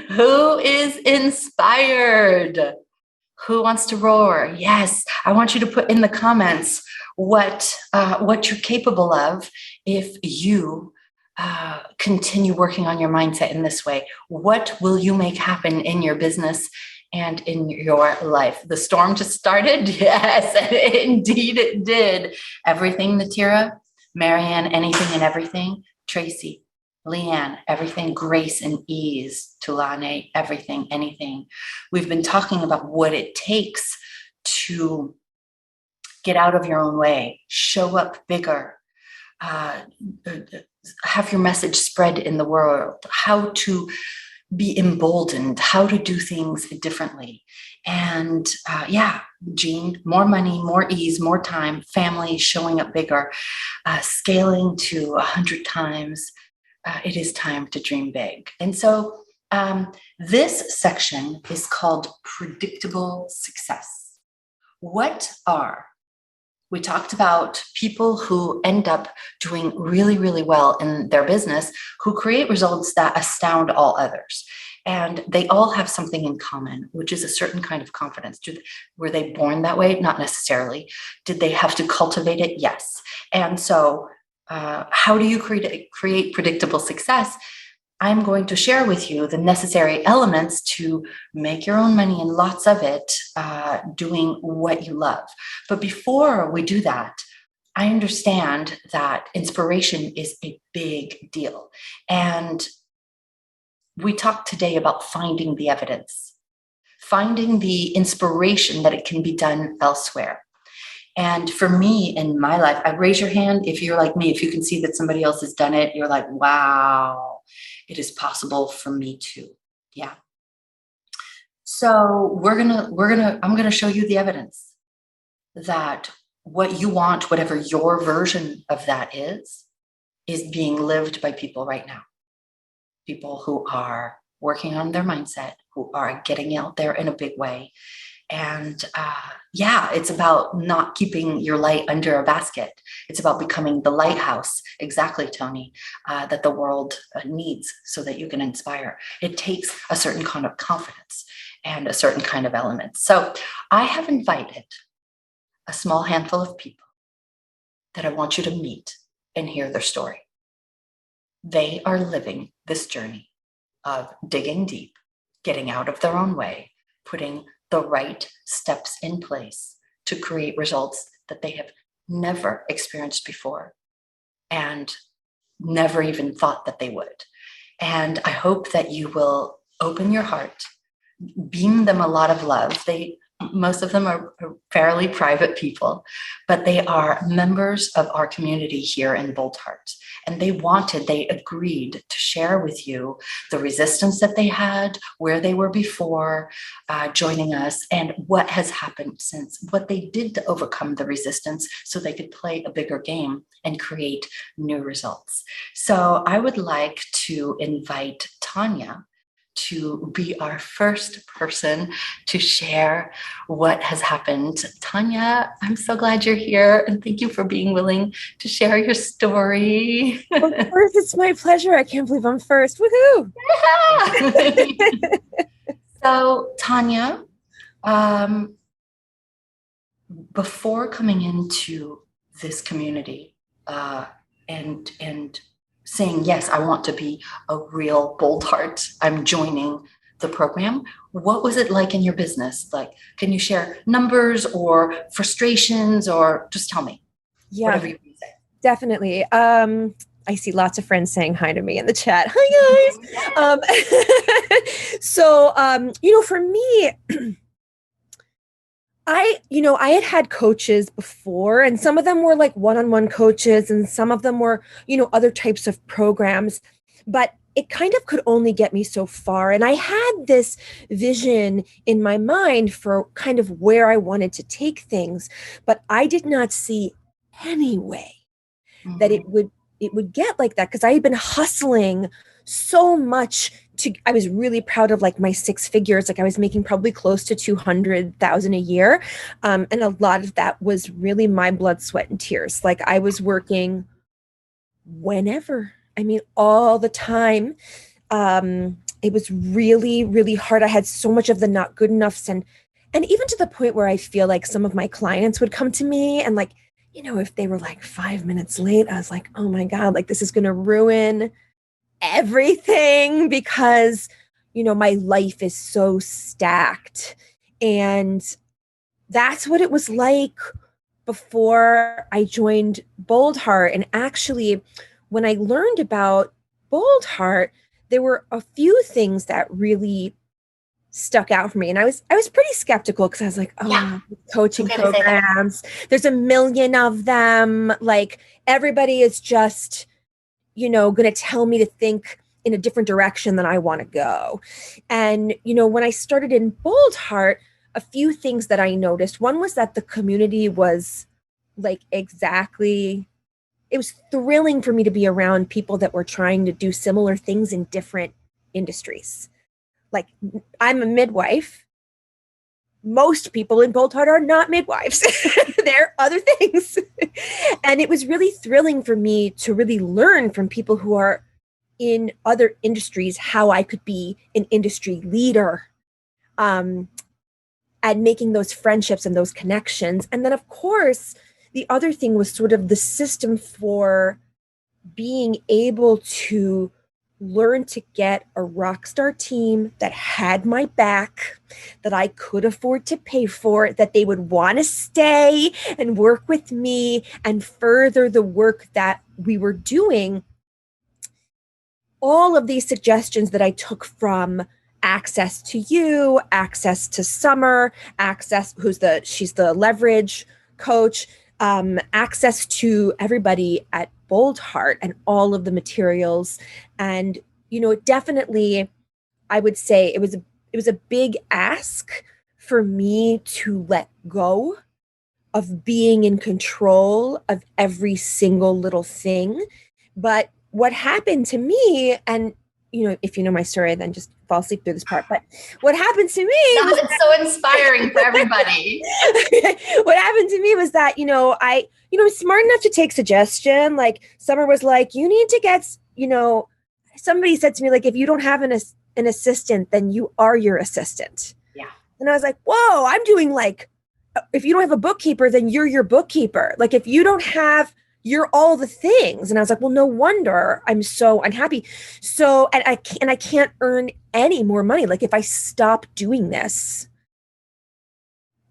Who is inspired? Who wants to roar? Yes, I want you to put in the comments what you're capable of if you continue working on your mindset in this way. What will you make happen in your business and in your life? The storm just started. Yes, indeed it did. Everything, Natira, Marianne, anything and everything, Tracy, Leanne, everything, grace and ease, Tulane, everything, anything. We've been talking about what it takes to get out of your own way, show up bigger, have your message spread in the world, how to be emboldened, how to do things differently. And Jean, more money, more ease, more time, family, showing up bigger, scaling to 100 times. It is time to dream big. And so this section is called predictable success. We talked about people who end up doing really, really well in their business, who create results that astound all others. And they all have something in common, which is a certain kind of confidence. Were they born that way? Not necessarily. Did they have to cultivate it? Yes. And so how do you create predictable success? I'm going to share with you the necessary elements to make your own money and lots of it doing what you love. But before we do that, I understand that inspiration is a big deal. And we talked today about finding the evidence, finding the inspiration that it can be done elsewhere. And for me in my life, I raise your hand if you're like me, if you can see that somebody else has done it, you're like, wow, it is possible for me too. Yeah. So I'm gonna show you the evidence that what you want, whatever your version of that is being lived by people right now. People who are working on their mindset, who are getting out there in a big way. And it's about not keeping your light under a basket. It's about becoming the lighthouse, exactly, Tony, that the world needs so that you can inspire. It takes a certain kind of confidence and a certain kind of element. So I have invited a small handful of people that I want you to meet and hear their story. They are living this journey of digging deep, getting out of their own way, putting the right steps in place to create results that they have never experienced before and never even thought that they would. And I hope that you will open your heart, beam them a lot of love. Most of them are fairly private people, but they are members of our community here in Boldheart. And they agreed to share with you the resistance that they had, where they were before joining us, and what has happened since, what they did to overcome the resistance so they could play a bigger game and create new results. So I would like to invite Tanya to be our first person to share what has happened. Tanya, I'm so glad you're here, and thank you for being willing to share your story. Of course, it's my pleasure. I can't believe I'm first. Woohoo! Yeah. So, Tanya, before coming into this community and saying, yes, I want to be a real Boldheart, I'm joining the program. What was it like in your business? Like, can you share numbers or frustrations, or just tell me? Yeah, whatever you can say. Definitely. I see lots of friends saying hi to me in the chat. Hi, guys. So, for me, I had coaches before, and some of them were like one-on-one coaches, and some of them were, other types of programs, but it kind of could only get me so far. And I had this vision in my mind for kind of where I wanted to take things, but I did not see any way that it would get like that, because I had been hustling so much I was really proud of like my 6 figures. Like I was making probably close to 200,000 a year. And a lot of that was really my blood, sweat, and tears. Like I was working whenever, all the time. it was really, really hard. I had so much of the not good enoughs, and even to the point where I feel like some of my clients would come to me and like, if they were like 5 minutes late, I was like, oh my God, like this is going to ruin everything because, my life is so stacked. And that's what it was like before I joined Boldheart. And actually, when I learned about Boldheart, there were a few things that really stuck out for me. And I was pretty skeptical because I was like, Yeah. coaching Okay to say that. programs, there's a million of them. Like everybody is just, going to tell me to think in a different direction than I want to go. And, when I started in Boldheart, a few things that I noticed. One was that the community was like it was thrilling for me to be around people that were trying to do similar things in different industries. Like I'm a midwife. Most people in Boldheart are not midwives. They're other things. And it was really thrilling for me to really learn from people who are in other industries how I could be an industry leader, and making those friendships and those connections. And then, of course, the other thing was sort of the system for being able to learn to get a rock star team that had my back, that I could afford to pay for, that they would want to stay and work with me and further the work that we were doing. All of these suggestions that I took from Access to You, Access to Summer, she's the leverage coach, access to everybody at Boldheart and all of the materials. And, it definitely, I would say it was a big ask for me to let go of being in control of every single little thing. But what happened to me, and if you know my story, then just fall asleep through this part. But what happened to me was so inspiring for everybody. What happened to me was that, I was smart enough to take suggestion. Like Summer was like, you need to get, somebody said to me, like, if you don't have an assistant, then you are your assistant. Yeah. And I was like, whoa, I'm doing like, if you don't have a bookkeeper, then you're your bookkeeper. Like if you don't have, you're all the things. And I was like, well, no wonder I'm so unhappy. So, and I can't earn any more money. Like if I stop doing this,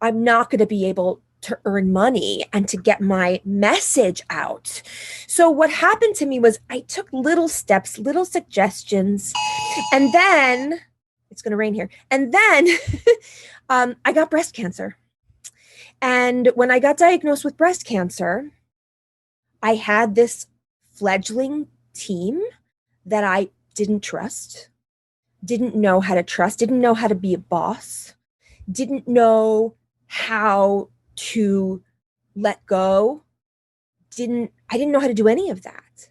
I'm not going to be able to earn money and to get my message out. So what happened to me was I took little steps, little suggestions, and then it's going to rain here. And then I got breast cancer. And when I got diagnosed with breast cancer, I had this fledgling team that I didn't trust, didn't know how to trust, didn't know how to be a boss, didn't know how to let go. I didn't know how to do any of that,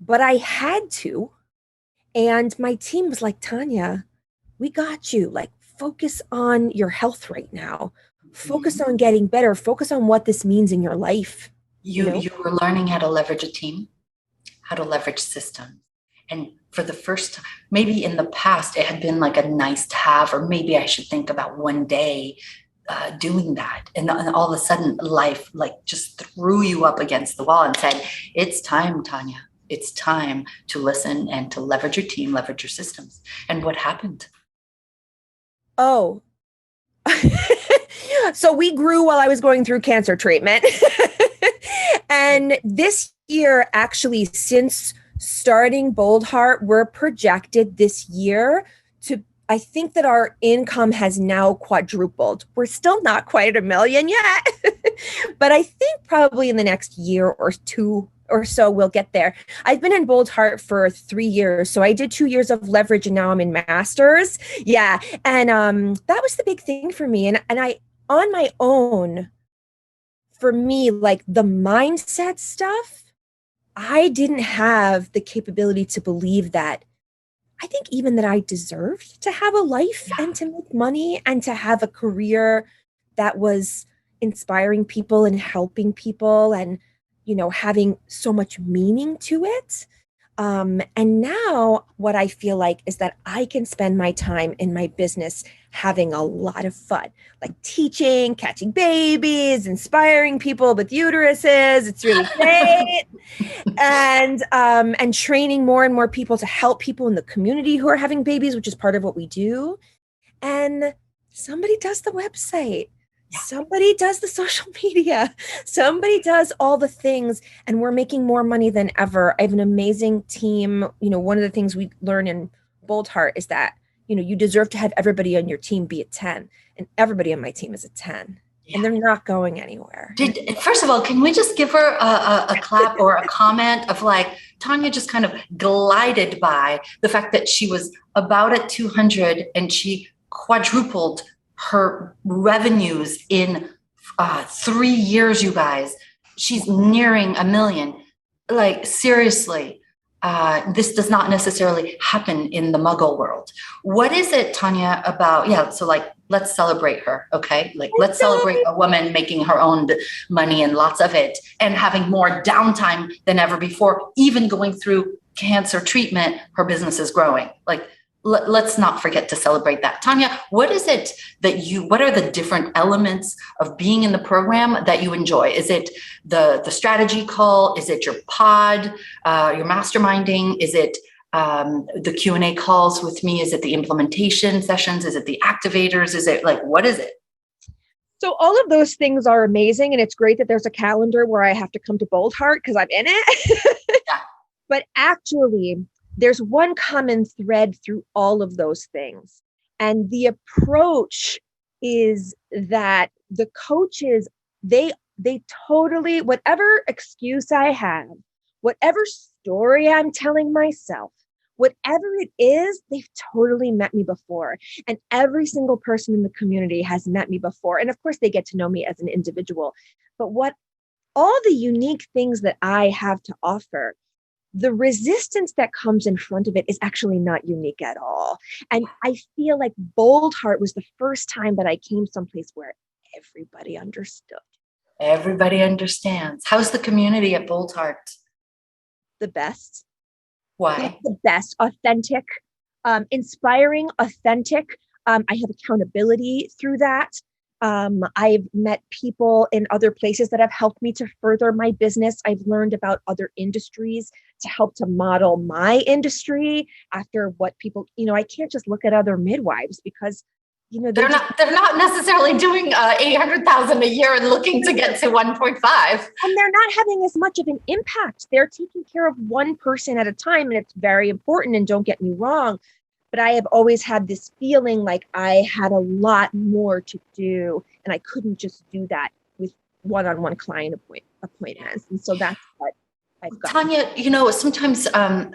but I had to. And my team was like, Tanya, we got you. Like, focus on your health right now. Focus on getting better. Focus on what this means in your life. You were learning how to leverage a team, how to leverage systems. And for the first time, maybe in the past, it had been like a nice to have, or maybe I should think about one day doing that. And all of a sudden life like just threw you up against the wall and said, it's time, Tanya. It's time to listen and to leverage your team, leverage your systems. And what happened? Oh, so we grew while I was going through cancer treatment. And this year, actually, since starting Boldheart, we're projected this year to, I think that our income has now quadrupled. We're still not quite at $1 million yet, but I think probably in the next year or two or so we'll get there. I've been in Boldheart for 3 years. So I did 2 years of leverage and now I'm in masters. Yeah. And that was the big thing for me. And I, on my own, for me, like the mindset stuff, I didn't have the capability to believe that. I think even that I deserved to have a life and to make money and to have a career that was inspiring people and helping people and, having so much meaning to it. And now what I feel like is that I can spend my time in my business having a lot of fun, like teaching, catching babies, inspiring people with uteruses. It's really great. And training more and more people to help people in the community who are having babies, which is part of what we do. And somebody does the website. Somebody does the social media. Somebody does all the things, and we're making more money than ever. I have an amazing team. One of the things we learn in Boldheart is that, you deserve to have everybody on your team be a 10, and everybody on my team is a 10, and they're not going anywhere. First of all, can we just give her a clap or a comment of like, Tanya just kind of glided by the fact that she was about at 200 and she quadrupled her revenues in 3 years, you guys. She's nearing $1 million. Like, seriously, this does not necessarily happen in the Muggle world. What is it, Tanya, about, so like, let's celebrate her, okay? Like, let's celebrate a woman making her own money and lots of it and having more downtime than ever before, even going through cancer treatment, her business is growing. Like, let's not forget to celebrate that. Tanya, what is it what are the different elements of being in the program that you enjoy? Is it the strategy call? Is it your pod, your masterminding? Is it the Q&A calls with me? Is it the implementation sessions? Is it the activators? Is it like, what is it? So all of those things are amazing. And it's great that there's a calendar where I have to come to Boldheart because I'm in it. Yeah. But actually, there's one common thread through all of those things. And the approach is that the coaches, they totally, whatever excuse I have, whatever story I'm telling myself, whatever it is, they've totally met me before. And every single person in the community has met me before. And of course, they get to know me as an individual. But what all the unique things that I have to offer, the resistance that comes in front of it is actually not unique at all. And I feel like Boldheart was the first time that I came someplace where everybody understood. Everybody understands. How's the community at Boldheart? The best. Why? The best. Authentic, inspiring, authentic. I have accountability through that. I've met people in other places that have helped me to further my business. I've learned about other industries to help to model my industry after what people, I can't just look at other midwives because, they're not necessarily doing 800,000 a year and looking to get to 1.5. And they're not having as much of an impact. They're taking care of one person at a time. And it's very important. And don't get me wrong, but I have always had this feeling like I had a lot more to do and I couldn't just do that with one-on-one client appointments. And so that's what I've got. Tanya, sometimes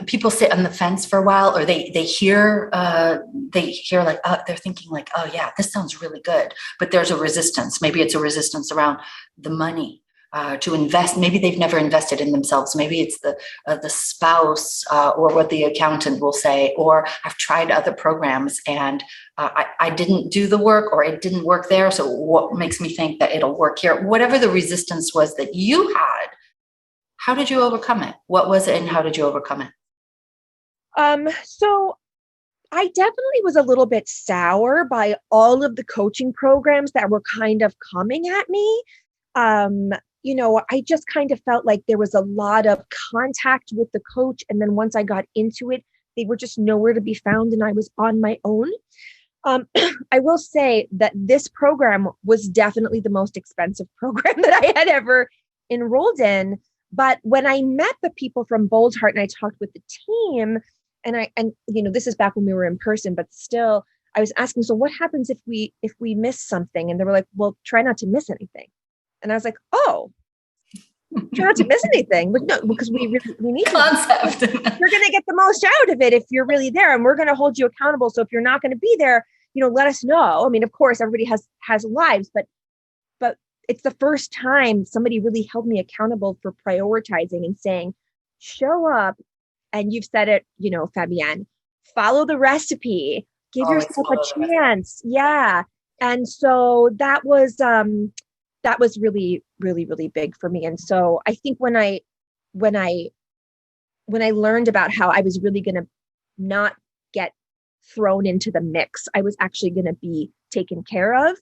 people sit on the fence for a while, or they hear like, they're thinking like, oh yeah, this sounds really good. But there's a resistance. Maybe it's a resistance around the money. To invest. Maybe they've never invested in themselves. Maybe it's the spouse or what the accountant will say, or I've tried other programs and I didn't do the work, or it didn't work there. So what makes me think that it'll work here? Whatever the resistance was that you had, how did you overcome it? What was it and how did you overcome it? So I definitely was a little bit sour by all of the coaching programs that were kind of coming at me. I just kind of felt like there was a lot of contact with the coach. And then once I got into it, they were just nowhere to be found and I was on my own. I will say that this program was definitely the most expensive program that I had ever enrolled in. But when I met the people from Boldheart and I talked with the team, and this is back when we were in person, but still I was asking, so what happens if we miss something? And they were like, well, try not to miss anything. And I was like, oh, try not to miss anything. But no, because we need concept. You're going to get the most out of it if you're really there, and we're going to hold you accountable. So if you're not going to be there, let us know. I mean, of course, everybody has lives, but it's the first time somebody really held me accountable for prioritizing and saying, show up. And you've said it, Fabienne, follow the recipe, give yourself a chance. Yeah. And so that was really, really, really big for me. And so I think when I when I learned about how I was really going to not get thrown into the mix, I was actually going to be taken care of.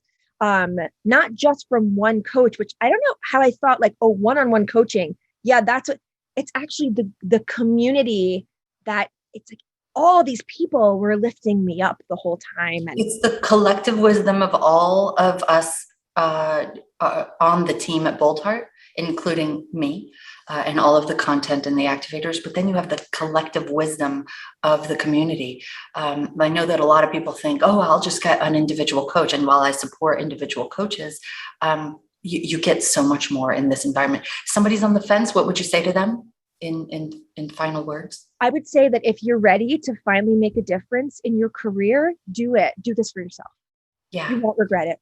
Not just from one coach, which I don't know how I thought like, oh, one-on-one coaching. Yeah, that's what it's actually the community that it's like all these people were lifting me up the whole time. And it's the collective wisdom of all of us on the team at Boldheart, including me, and all of the content and the activators. But then you have the collective wisdom of the community. I know that a lot of people think, oh, I'll just get an individual coach. And while I support individual coaches, you get so much more in this environment. Somebody's on the fence. What would you say to them in final words? I would say that if you're ready to finally make a difference in your career, do it. Do this for yourself. Yeah. You won't regret it.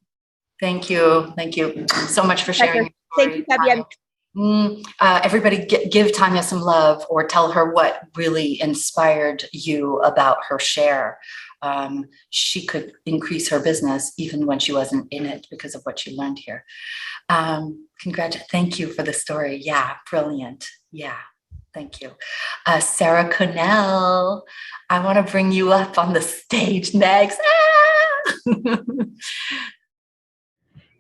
Thank you. Thank you so much for sharing. Thank you, Fabienne. Everybody give Tanya some love, or tell her what really inspired you about her share. She could increase her business even when she wasn't in it because of what she learned here. Thank you for the story. Yeah, brilliant. Yeah, thank you. Sarah Connell, I want to bring you up on the stage next.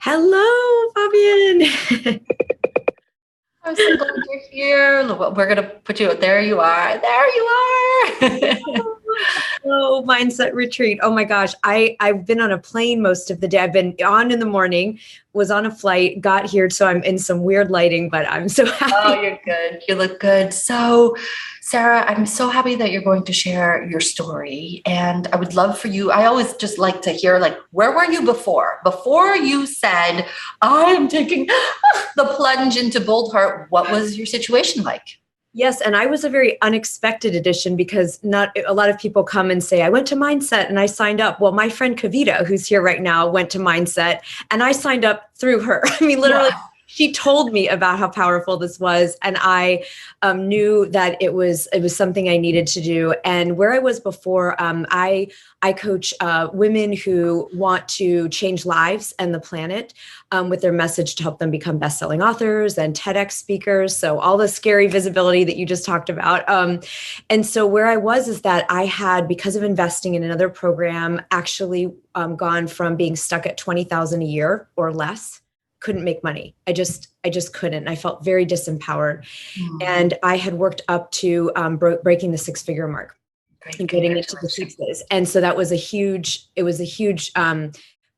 Hello, Fabienne. I'm so glad you're here. We're going to put you, there you are. There you are. Hello, Mindset Retreat. Oh my gosh. I've been on a plane most of the day. I've been on in the morning, was on a flight, got here. So I'm in some weird lighting, but I'm so happy. Oh, you're good. You look good. So, Sarah, I'm so happy that you're going to share your story. And I would love for you, I always just like to hear, like, where were you before? Before you said, I'm taking the plunge into Boldheart, what was your situation like? Yes. And I was a very unexpected addition because not a lot of people come and say, I went to Mindset and I signed up. Well, my friend Kavita, who's here right now, went to Mindset and I signed up through her. I mean, literally. Wow. She told me about how powerful this was, and I knew that it was something I needed to do. And where I was before, I coach women who want to change lives and the planet with their message to help them become best-selling authors and TEDx speakers. So all the scary visibility that you just talked about. And so where I was is that I had, because of investing in another program, actually gone from being stuck at $20,000 a year or less. Couldn't make money. I just couldn't. I felt very disempowered. And I had worked up to breaking the six-figure mark and getting into the sixes. And so that was a huge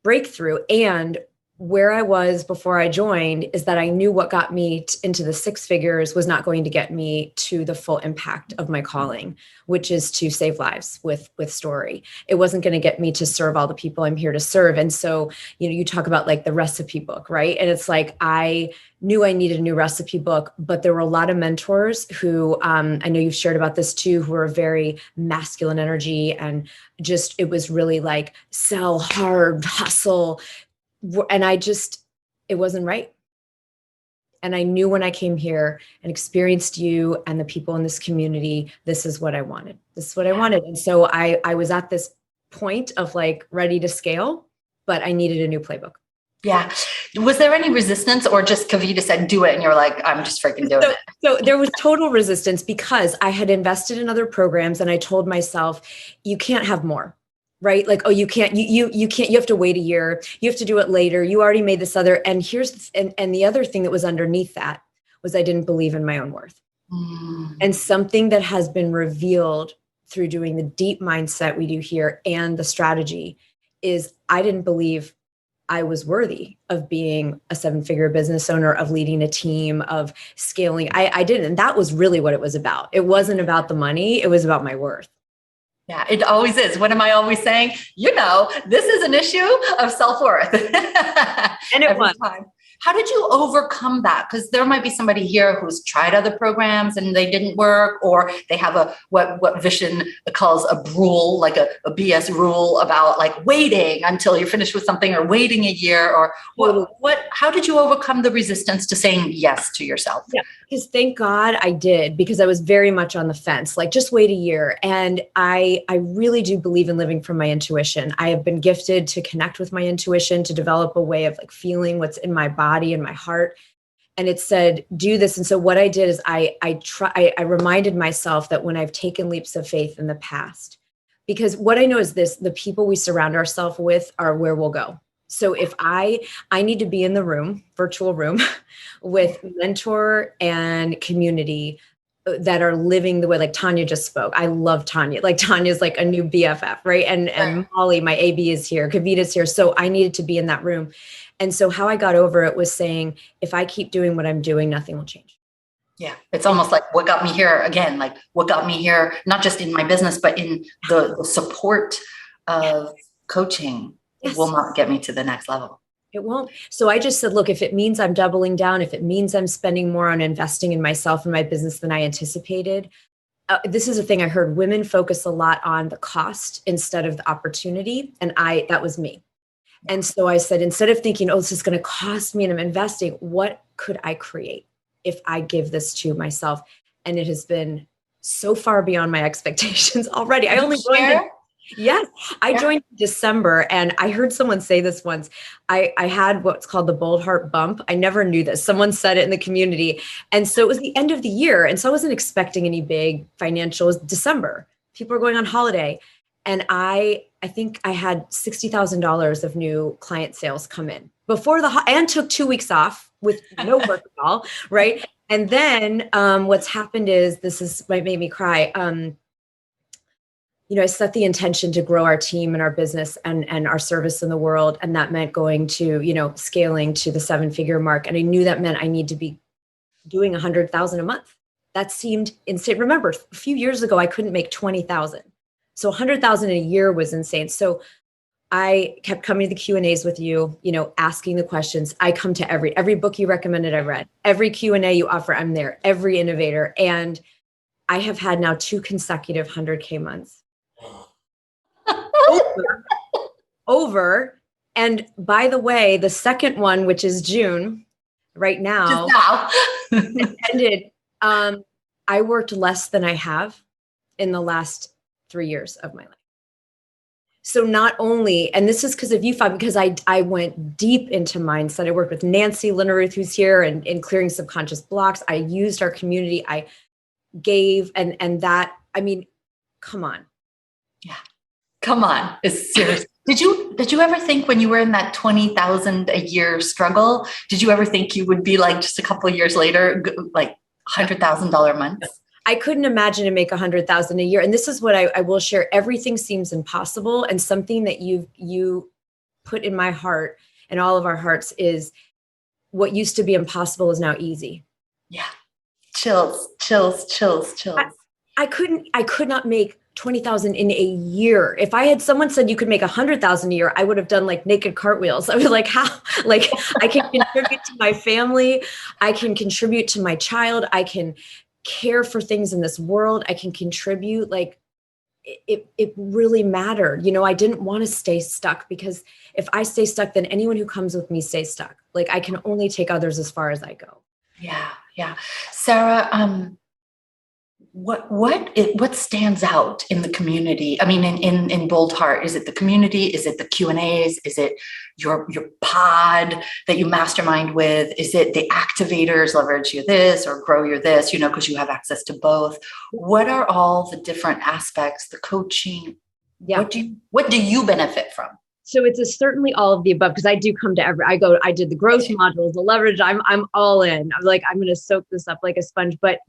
breakthrough. And where I was before I joined is that I knew what got me into the six figures was not going to get me to the full impact of my calling, which is to save lives with story. It wasn't going to get me to serve all the people I'm here to serve. And so, you talk about like the recipe book, right? And it's like, I knew I needed a new recipe book, but there were a lot of mentors who, I know you've shared about this too, who are very masculine energy. And just, it was really like sell hard, hustle. And it wasn't right. And I knew when I came here and experienced you and the people in this community, this is what I wanted. This is what I wanted. And so I was at this point of like ready to scale, but I needed a new playbook. Yeah. Was there any resistance, or just Kavita said, do it? And you're like, I'm just freaking doing it. So there was total resistance because I had invested in other programs and I told myself, you can't have more. Right? Like, oh, you can't, you have to wait a year. You have to do it later. You already made this other. And and the other thing that was underneath that was I didn't believe in my own worth. And something that has been revealed through doing the deep mindset we do here and the strategy is I didn't believe I was worthy of being a seven-figure business owner, of leading a team, of scaling. I didn't. And that was really what it was about. It wasn't about the money. It was about my worth. Yeah, it always is. What am I always saying? This is an issue of self-worth. And it was. Time. How did you overcome that? Because there might be somebody here who's tried other programs and they didn't work, or they have what Vishen calls a rule, like a BS rule about like waiting until you're finished with something, or waiting a year, or how did you overcome the resistance to saying yes to yourself? Yeah, because thank God I did, because I was very much on the fence, like just wait a year. And I really do believe in living from my intuition. I have been gifted to connect with my intuition, to develop a way of like feeling what's in my body and my heart. and it said, do this. And so what I did is I reminded myself that when I've taken leaps of faith in the past, because what I know is this, the people we surround ourselves with are where we'll go. So if I need to be in the room, virtual room, with mentor and community that are living the way, like Tanya just spoke. I love Tanya. Like Tanya's like a new BFF, right? And Molly, my AB, is here. Kavita's here. So I needed to be in that room. And so how I got over it was saying, if I keep doing what I'm doing, nothing will change. Yeah. It's almost like what got me here again, like what got me here, not just in my business, but in the support of coaching. It will not get me to the next level. It won't. So I just said, look, if it means I'm doubling down, if it means I'm spending more on investing in myself and my business than I anticipated, this is a thing I heard. Women focus a lot on the cost instead of the opportunity. And that was me. And so I said, instead of thinking, oh, this is going to cost me and I'm investing, what could I create if I give this to myself? And it has been so far beyond my expectations already. I only joined. Yes, I joined in December, and I heard someone say this once. I had what's called the Boldheart Bump. I never knew this. Someone said it in the community. And so it was the end of the year. And so I wasn't expecting any big financial. It was December. People were going on holiday. And I think I had $60,000 of new client sales come in before and took 2 weeks off with no work at all, right? And then what's happened is, might make me cry. I set the intention to grow our team and our business and our service in the world. And that meant going to, scaling to the 7-figure mark. And I knew that meant I need to be doing 100,000 a month. That seemed insane. Remember, a few years ago, I couldn't make 20,000. So 100,000 a year was insane. So I kept coming to the Q&As with you, asking the questions. I come to every book you recommended, I read. Every Q&A you offer, I'm there. Every innovator. And I have had now 2 consecutive 100K months. Over. And by the way, the second one, which is June right now, it ended. I worked less than I have in the last 3 years of my life. So not only, and this is because of you, Fabi, because I went deep into mindset. I worked with Nancy Linneruth, who's here, and in clearing subconscious blocks. I used our community. I gave, and that, come on. Yeah. Come on. It's serious. Did you ever think when you were in that 20,000 a year struggle, did you ever think you would be like just a couple of years later, like $100,000 months? I couldn't imagine to make 100,000 a year. And this is what I will share. Everything seems impossible. And something that you put in my heart and all of our hearts is what used to be impossible is now easy. Yeah. Chills. I could not make 20,000 in a year. If I had someone said you could make 100,000 a year, I would have done like naked cartwheels. I was like, how? Like I can contribute to my family. I can contribute to my child. I can care for things in this world. I can contribute. Like it really mattered. I didn't want to stay stuck, because if I stay stuck, then anyone who comes with me stays stuck. Like I can only take others as far as I go. Yeah. Yeah. Sarah, what stands out in the community? I mean, in Boldheart, is it the community? Is it the Q&As? Is it your pod that you mastermind with? Is it the activators, leverage your this or grow your this, because you have access to both? What are all the different aspects, the coaching? Yeah. What do you benefit from? So it's certainly all of the above, because I do come to I did the growth modules, the leverage, I'm all in. I'm like, I'm going to soak this up like a sponge. But,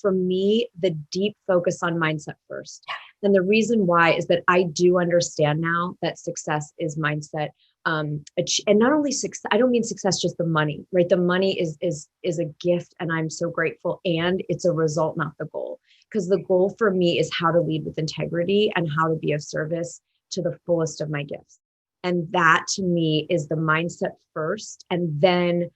for me, the deep focus on mindset first. And the reason why is that I do understand now that success is mindset. And not only success, I don't mean success, just the money, right? The money is a gift, and I'm so grateful. And it's a result, not the goal. Because the goal for me is how to lead with integrity and how to be of service to the fullest of my gifts. And that to me is the mindset first, and then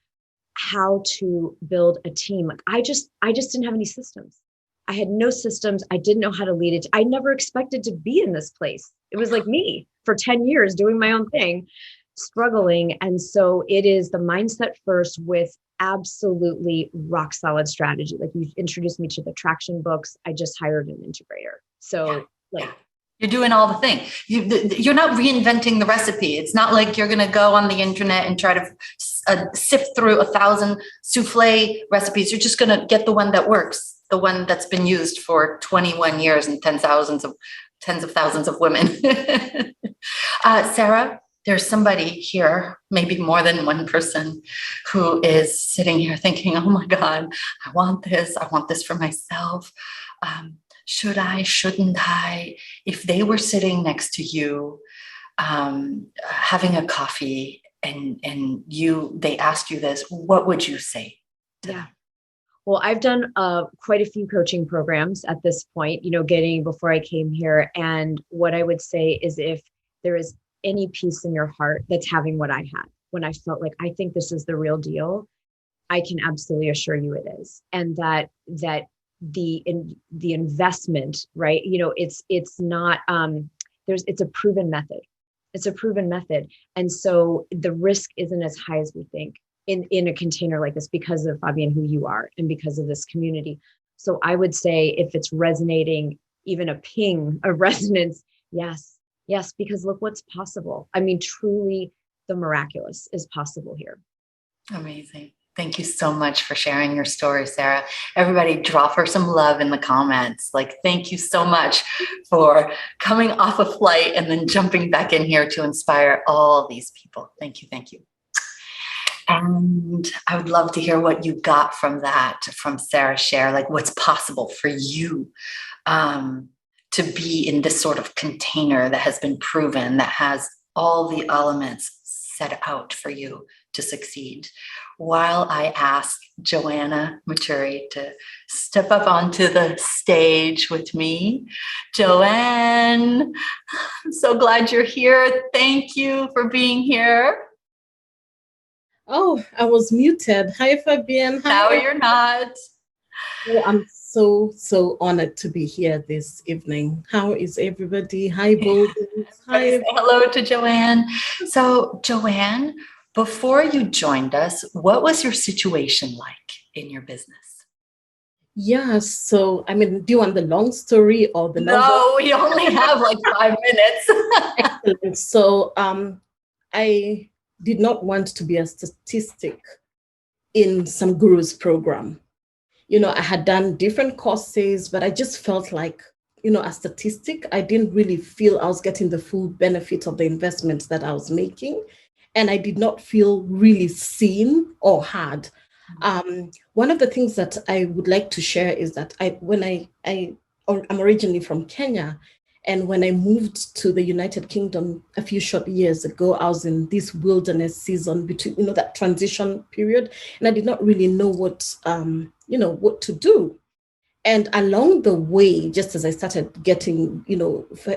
how to build a team. Like I just didn't have any systems. I had no systems. I didn't know how to lead it. I never expected to be in this place. It was like me for 10 years doing my own thing, struggling. And so it is the mindset first with absolutely rock solid strategy. Like you introduced me to the traction books. I just hired an integrator. So You're doing all the things. You're not reinventing the recipe. It's not like you're going to go on the internet and try to sift through 1,000 souffle recipes. You're just going to get the one that works, the one that's been used for 21 years and tens of thousands of women. Sarah, there's somebody here, maybe more than one person, who is sitting here thinking, oh my God, I want this for myself. Should I, shouldn't I? If they were sitting next to you, having a coffee and they asked you this, what would you say to them? Well, I've done quite a few coaching programs at this point, getting before I came here. And what I would say is, if there is any peace in your heart that's having what I had, when I felt like, I think this is the real deal, I can absolutely assure you it is. And that the investment, right? It's not, it's a proven method. It's a proven method. And so the risk isn't as high as we think in a container like this, because of, Fabienne, who you are, and because of this community. So I would say, if it's resonating, even a ping of resonance, yes, because look what's possible. I mean, truly the miraculous is possible here. Amazing. Thank you so much for sharing your story, Sarah. Everybody drop her some love in the comments. Thank you so much for coming off a flight and then jumping back in here to inspire all these people. Thank you. Thank you. And I would love to hear what you got from Sarah's share, what's possible for you to be in this sort of container that has been proven, that has all the elements set out for you to succeed. While I ask Joanna Maturi to step up onto the stage with me. Joanne, I'm so glad you're here. Thank you for being here. Oh, I was muted. Hi, Fabienne. Now you're not. Oh, I'm so honored to be here this evening. How is everybody? Hi, Boldheart. Hi. Hello to Joanne. So, Joanne, before you joined us, what was your situation like in your business? Yeah, so, do you want the long story or the number? No, we only have 5 minutes. Excellent. So, I did not want to be a statistic in some guru's program. I had done different courses, but I just felt like, a statistic. I didn't really feel I was getting the full benefit of the investments that I was making. And I did not feel really seen or heard. One of the things that I would like to share is that I'm originally from Kenya. And when I moved to the United Kingdom a few short years ago, I was in this wilderness season between, that transition period. And I did not really know what to do. And along the way, just as I started getting,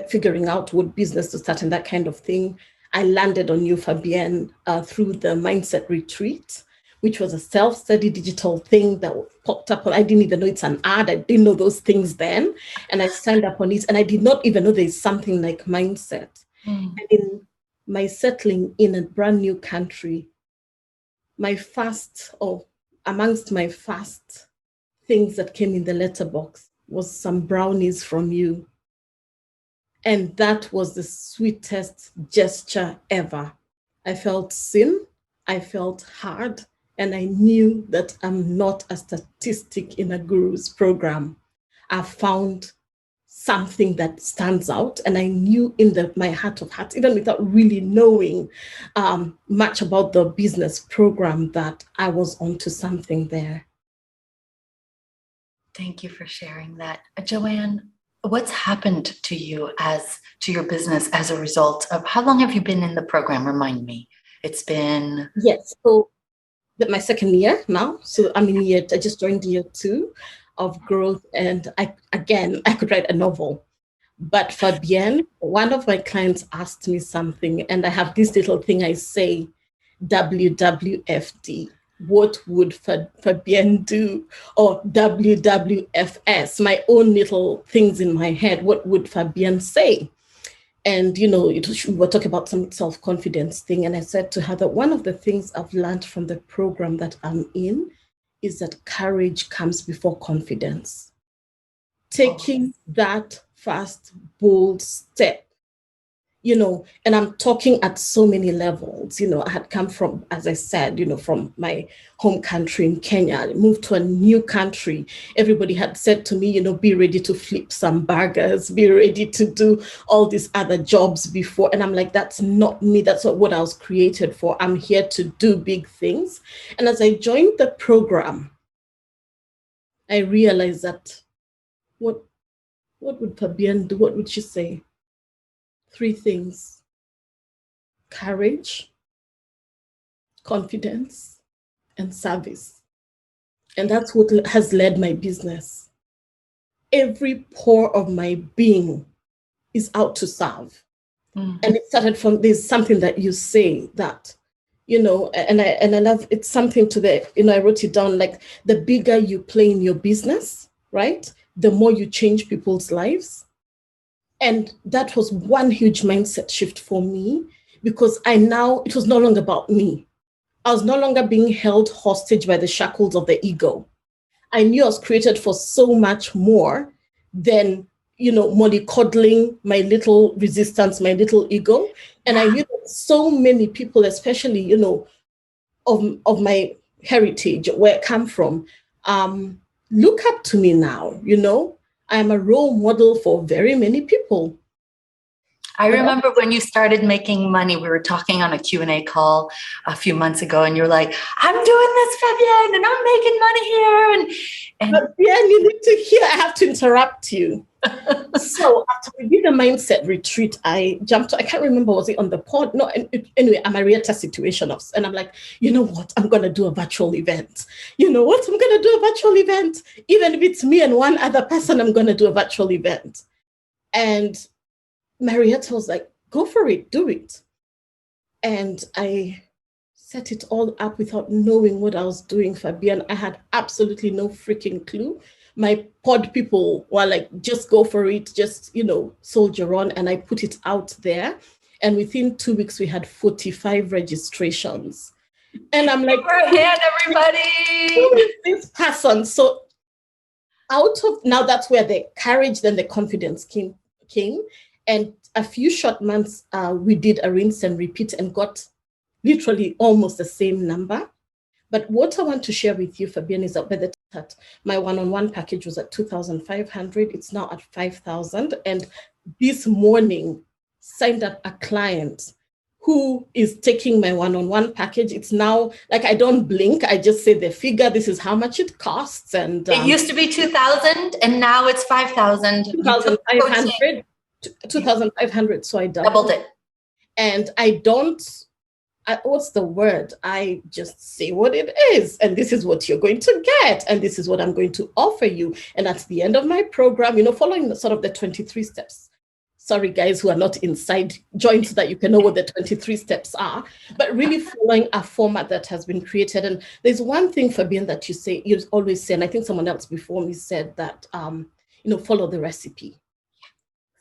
figuring out what business to start and that kind of thing, I landed on you, Fabienne, through the Mindset Retreat, which was a self-study digital thing that popped up. I didn't even know it's an ad. I didn't know those things then. And I signed up on it. And I did not even know there's something like mindset. And in my settling in a brand new country, amongst my first things that came in the letterbox was some brownies from you. And that was the sweetest gesture ever. I felt seen, I felt hard, and I knew that I'm not a statistic in a guru's program. I found something that stands out, and I knew in my heart of hearts, even without really knowing much about the business program, that I was onto something there. Thank you for sharing that. Joanne, what's happened to you to your business as a result of, how long have you been in the program? Remind me. It's been... Yes, so my second year now. So I just joined year 2 of growth. And I could write a novel. But Fabienne, one of my clients asked me something, and I have this little thing I say, WWFD. What would Fabienne do? Or WWFS, my own little things in my head. What would Fabienne say? And, we were talking about some self-confidence thing. And I said to her that one of the things I've learned from the program that I'm in is that courage comes before confidence. Taking that fast, bold step, and I'm talking at so many levels. I had come from, as I said, from my home country in Kenya. I moved to a new country. Everybody had said to me, be ready to flip some burgers, be ready to do all these other jobs before. And I'm like, that's not me. That's not what I was created for. I'm here to do big things. And as I joined the program, I realized that what would Fabienne do? What would she say? 3 things: courage, confidence, and service. And that's what has led my business. Every pore of my being is out to serve. And it started from, there's something that you say that, and I love, it's something to the, I wrote it down, like, the bigger you play in your business, right, the more you change people's lives. And that was one huge mindset shift for me, because it was no longer about me. I was no longer being held hostage by the shackles of the ego. I knew I was created for so much more than, mollycoddling my little resistance, my little ego. And I knew that so many people, especially, of my heritage, where I come from, look up to me now. I am a role model for very many people. I remember when you started making money, we were talking on a Q&A call a few months ago, and you're like, I'm doing this, Fabienne, and I'm making money here. And you need to hear, I have to interrupt you. So after we did the mindset retreat, I jumped, I can't remember, was it on the pod? No, anyway, a Marietta situation. And I'm like, you know what? I'm going to do a virtual event. I'm going to do a virtual event. Even if it's me and one other person, I'm going to do a virtual event. And Marietta was like, go for it, do it. And I set it all up without knowing what I was doing, Fabienne. I had absolutely no freaking clue. My pod people were like, just go for it, just, soldier on. And I put it out there. And within 2 weeks, we had 45 registrations. And I'm like, hand, everybody. Who is this person? So now that's where the courage, then the confidence came. And a few short months, we did a rinse and repeat and got literally almost the same number. But what I want to share with you, Fabienne, is that by the time my one-on-one package was at 2,500, it's now at 5,000. And this morning, signed up a client who is taking my one-on-one package. It's now like, I don't blink. I just say the figure, this is how much it costs. And it used to be 2,000 and now it's 5,000. 2,500. So I doubled it. And what's the word? I just say what it is. And this is what you're going to get. And this is what I'm going to offer you. And at the end of my program, following sort of the 23 steps. Sorry, guys who are not inside, join so that you can know what the 23 steps are, but really following a format that has been created. And there's one thing, Fabienne, that you always say, and I think someone else before me said that, follow the recipe.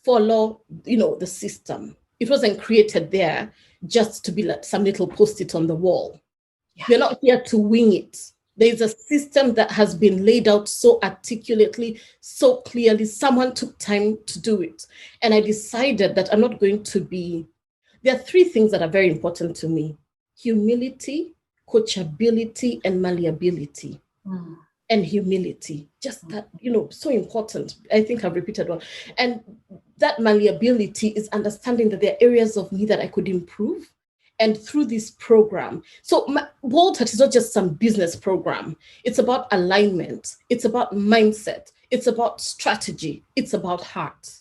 Follow, the system. It wasn't created there just to be like some little post-it on the wall. Yeah. You're not here to wing it. There's a system that has been laid out so articulately, so clearly. Someone took time to do it. And I decided that I'm not going to there are 3 things that are very important to me: humility, coachability, and malleability. And humility, just that, so important. I think I've repeated one. And that malleability is understanding that there are areas of me that I could improve. And through this program, so Boldheart is not just some business program. It's about alignment. It's about mindset. It's about strategy. It's about heart.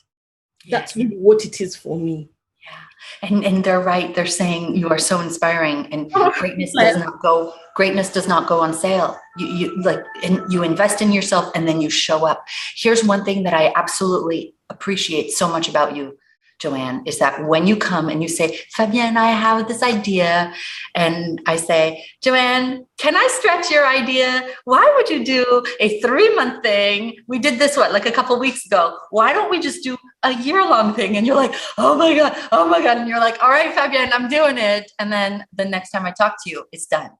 Yeah. That's really what it is for me. Yeah. And they're right. They're saying you are so inspiring, and greatness does not go on sale. You invest in yourself and then you show up. Here's one thing that I absolutely appreciate so much about you, Joanne, is that when you come and you say, Fabienne, I have this idea, and I say, Joanne, can I stretch your idea? Why would you do a 3-month thing? We did this, like a couple weeks ago. Why don't we just do a year-long thing? And you're like, oh my God. And you're like, all right, Fabienne, I'm doing it. And then the next time I talk to you, it's done,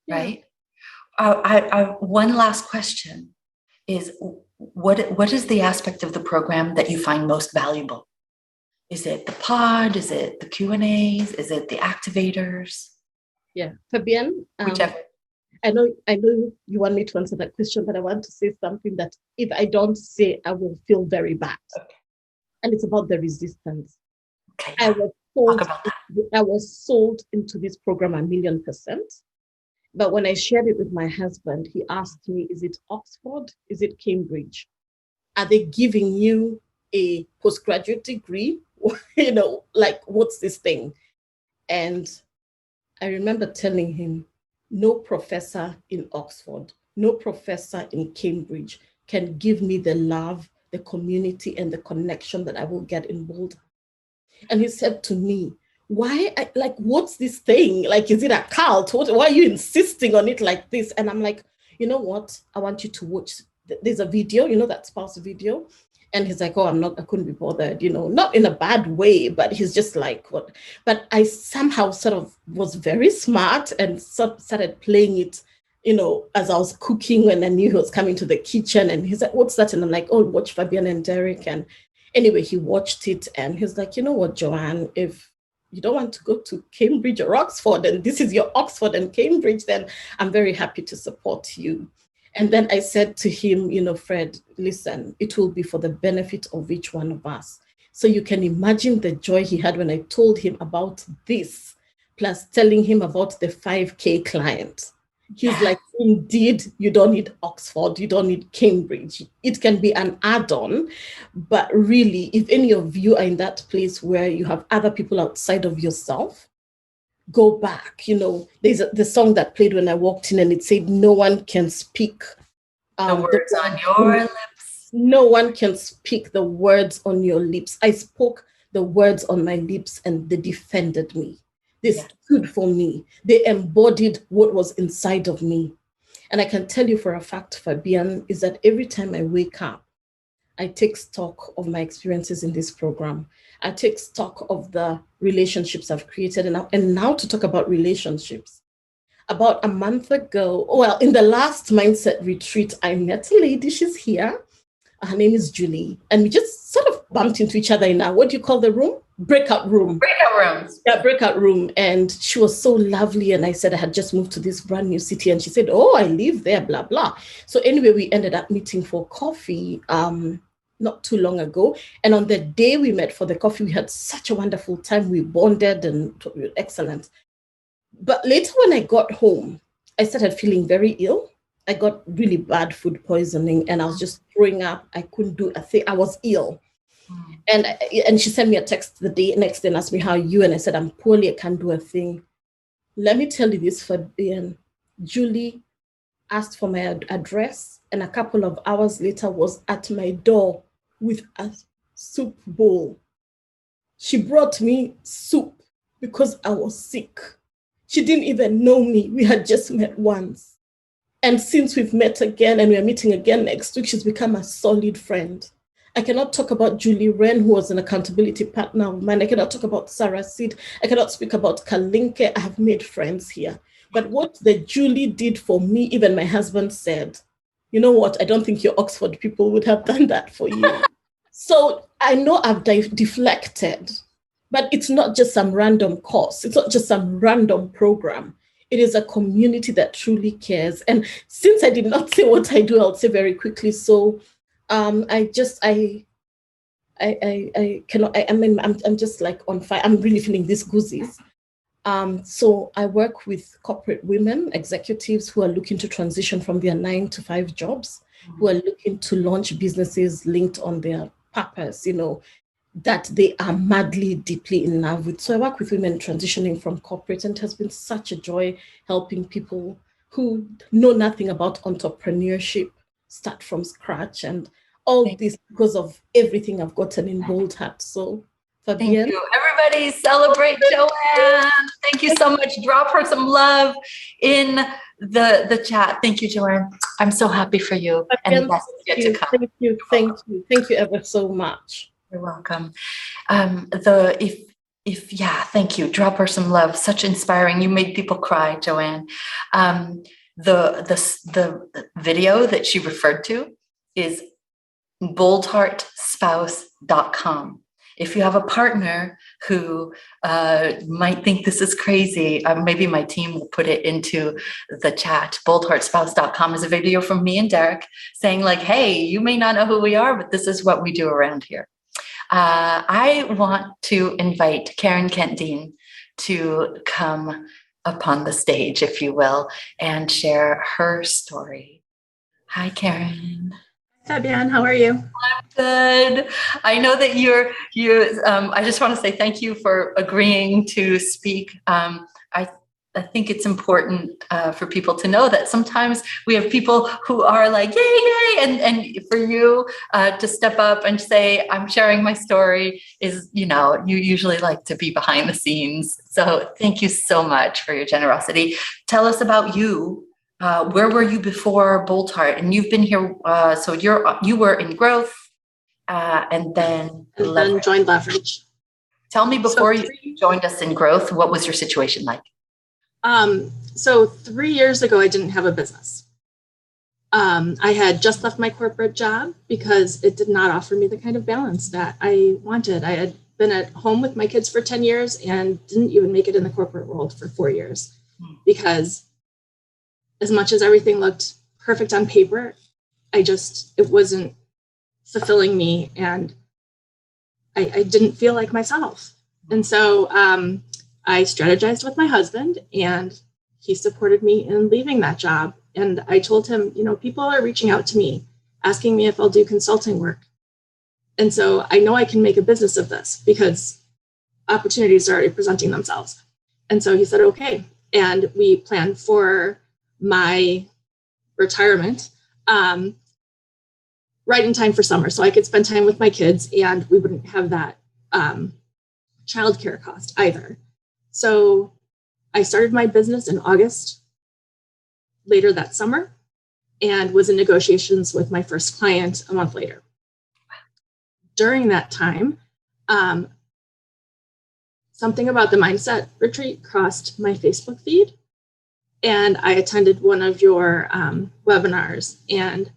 right? I one last question is, what is the aspect of the program that you find most valuable? Is it the pod? Is it the Q&As? Is it the activators? Yeah, Fabienne, Whichever. I know you want me to answer that question, but I want to say something that if I don't say, I will feel very bad. Okay. And it's about the resistance. Okay, I was sold, talk about that. I was sold into this program 1,000,000%. But when I shared it with my husband, he asked me, is it Oxford? Is it Cambridge? Are they giving you a postgraduate degree? Like, what's this thing? And I remember telling him, no professor in Oxford, no professor in Cambridge can give me the love, the community, and the connection that I will get in Boulder. And he said to me, what's this thing? Like, is it a cult? Why are you insisting on it like this? And I'm like, you know what? I want you to watch. There's a video, that spouse video. And he's like, oh, I couldn't be bothered, not in a bad way, but he's just like, what? But I somehow sort of was very smart and started playing it, as I was cooking, and I knew he was coming to the kitchen, and he's like, what's that? And I'm like, oh, watch Fabienne and Derek. And anyway, he watched it and he's like, you know what, Joanne, if you don't want to go to Cambridge or Oxford, and this is your Oxford and Cambridge, then I'm very happy to support you. And then I said to him, Fred, listen, it will be for the benefit of each one of us. So you can imagine the joy he had when I told him about this, plus telling him about the 5K client. He's like, indeed, you don't need Oxford, you don't need Cambridge. It can be an add-on, but really, if any of you are in that place where you have other people outside of yourself, go back. There's the song that played when I walked in, and it said, no one can speak the words on your lips. No one can speak the words on your lips. I spoke the words on my lips, and they defended me. They stood for me. They embodied what was inside of me. And I can tell you for a fact, Fabienne, is that every time I wake up, I take stock of my experiences in this program. I take stock of the relationships I've created. And now to talk about relationships. About a month ago, in the last mindset retreat, I met a lady. She's here. Her name is Julie. And we just sort of bumped into each other in what do you call the room? Breakout room. Breakout rooms. Yeah, breakout room. And she was so lovely. And I said I had just moved to this brand new city. And she said, oh, I live there, blah, blah. So anyway, we ended up meeting for coffee not too long ago. And on the day we met for the coffee, we had such a wonderful time. We bonded and we were excellent. But later when I got home, I started feeling very ill. I got really bad food poisoning and I was just throwing up. I couldn't do a thing. I was ill. And she sent me a text the next day and asked me, how are you? And I said, I'm poorly. I can't do a thing. Let me tell you this, Fabienne. Julie asked for my address and a couple of hours later was at my door with a soup bowl. She brought me soup because I was sick. She didn't even know me. We had just met once. And since we've met again and we're meeting again next week, she's become a solid friend. I cannot talk about Julie Wren, who was an accountability partner of mine. I cannot talk about Sarah Seed. I cannot speak about Kalinke. I have made friends here. But what the Julie did for me, even my husband said, you know what? I don't think your Oxford people would have done that for you. So I know I've deflected, but it's not just some random course. It's not just some random program. It is a community that truly cares. And since I did not say what I do, I'll say very quickly. So I'm just like on fire. I'm really feeling these goosies. So I work with corporate women, executives who are looking to transition from their 9-to-5 jobs, who are looking to launch businesses linked on their purpose, that they are madly, deeply in love with. So I work with women transitioning from corporate, and it has been such a joy helping people who know nothing about entrepreneurship start from scratch, and all this because of everything I've gotten in Boldheart. So Fabienne. Thank you. Everybody celebrate Joanne. Thank you so much. Drop her some love in the chat. Thank you, Joanne. I'm so happy for you. Fabienne, And that's yet to come. Thank you. Thank you ever so much. You're welcome. Thank you. Drop her some love. Such inspiring. You made people cry, Joanne. The video that she referred to is boldheartspouse.com. If you have a partner who might think this is crazy, maybe my team will put it into the chat. Boldheartspouse.com is a video from me and Derek saying like, hey, you may not know who we are, but this is what we do around here. I want to invite Karen Kent-Dean to come upon the stage, if you will, and share her story. Hi, Karen. Fabienne, how are you? Good. I know that I just want to say thank you for agreeing to speak. I think it's important for people to know that sometimes we have people who are like, yay, yay. And for you to step up and say, I'm sharing my story is, you usually like to be behind the scenes. So thank you so much for your generosity. Tell us about you. Where were you before Boldheart? And you've been here, so you were in growth, and then joined Leverage. Tell me before you joined us in growth, what was your situation like? So 3 years ago, I didn't have a business. I had just left my corporate job because it did not offer me the kind of balance that I wanted. I had been at home with my kids for 10 years and didn't even make it in the corporate world for 4 years because as much as everything looked perfect on paper, it wasn't fulfilling me and I didn't feel like myself. And so I strategized with my husband and he supported me in leaving that job. And I told him, people are reaching out to me, asking me if I'll do consulting work. And so I know I can make a business of this because opportunities are already presenting themselves. And so he said, okay. And we planned for my retirement right in time for summer so I could spend time with my kids and we wouldn't have that childcare cost either. So I started my business in August later that summer and was in negotiations with my first client a month later. During that time, something about the mindset retreat crossed my Facebook feed. And I attended one of your webinars. And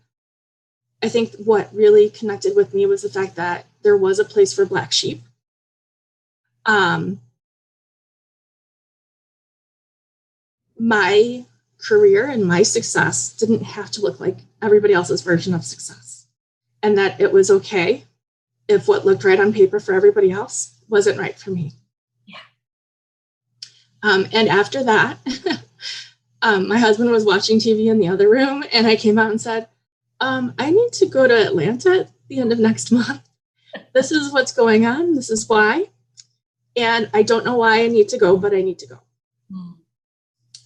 I think what really connected with me was the fact that there was a place for Black sheep. My career and my success didn't have to look like everybody else's version of success. And that it was okay if what looked right on paper for everybody else wasn't right for me. Yeah. And after that, my husband was watching TV in the other room and I came out and said, I need to go to Atlanta at the end of next month. This is what's going on. This is why. And I don't know why I need to go, but I need to go. Mm.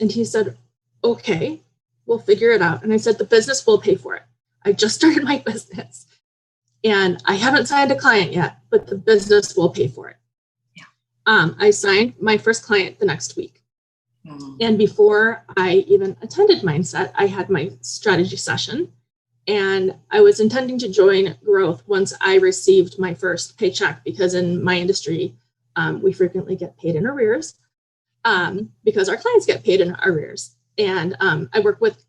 And he said, okay, we'll figure it out. And I said, the business will pay for it. I just started my business and I haven't signed a client yet, but the business will pay for it. Yeah. I signed my first client the next week. Mm. And before I even attended Mindset, I had my strategy session and I was intending to join growth once I received my first paycheck because in my industry, we frequently get paid in arrears because our clients get paid in arrears. And I work with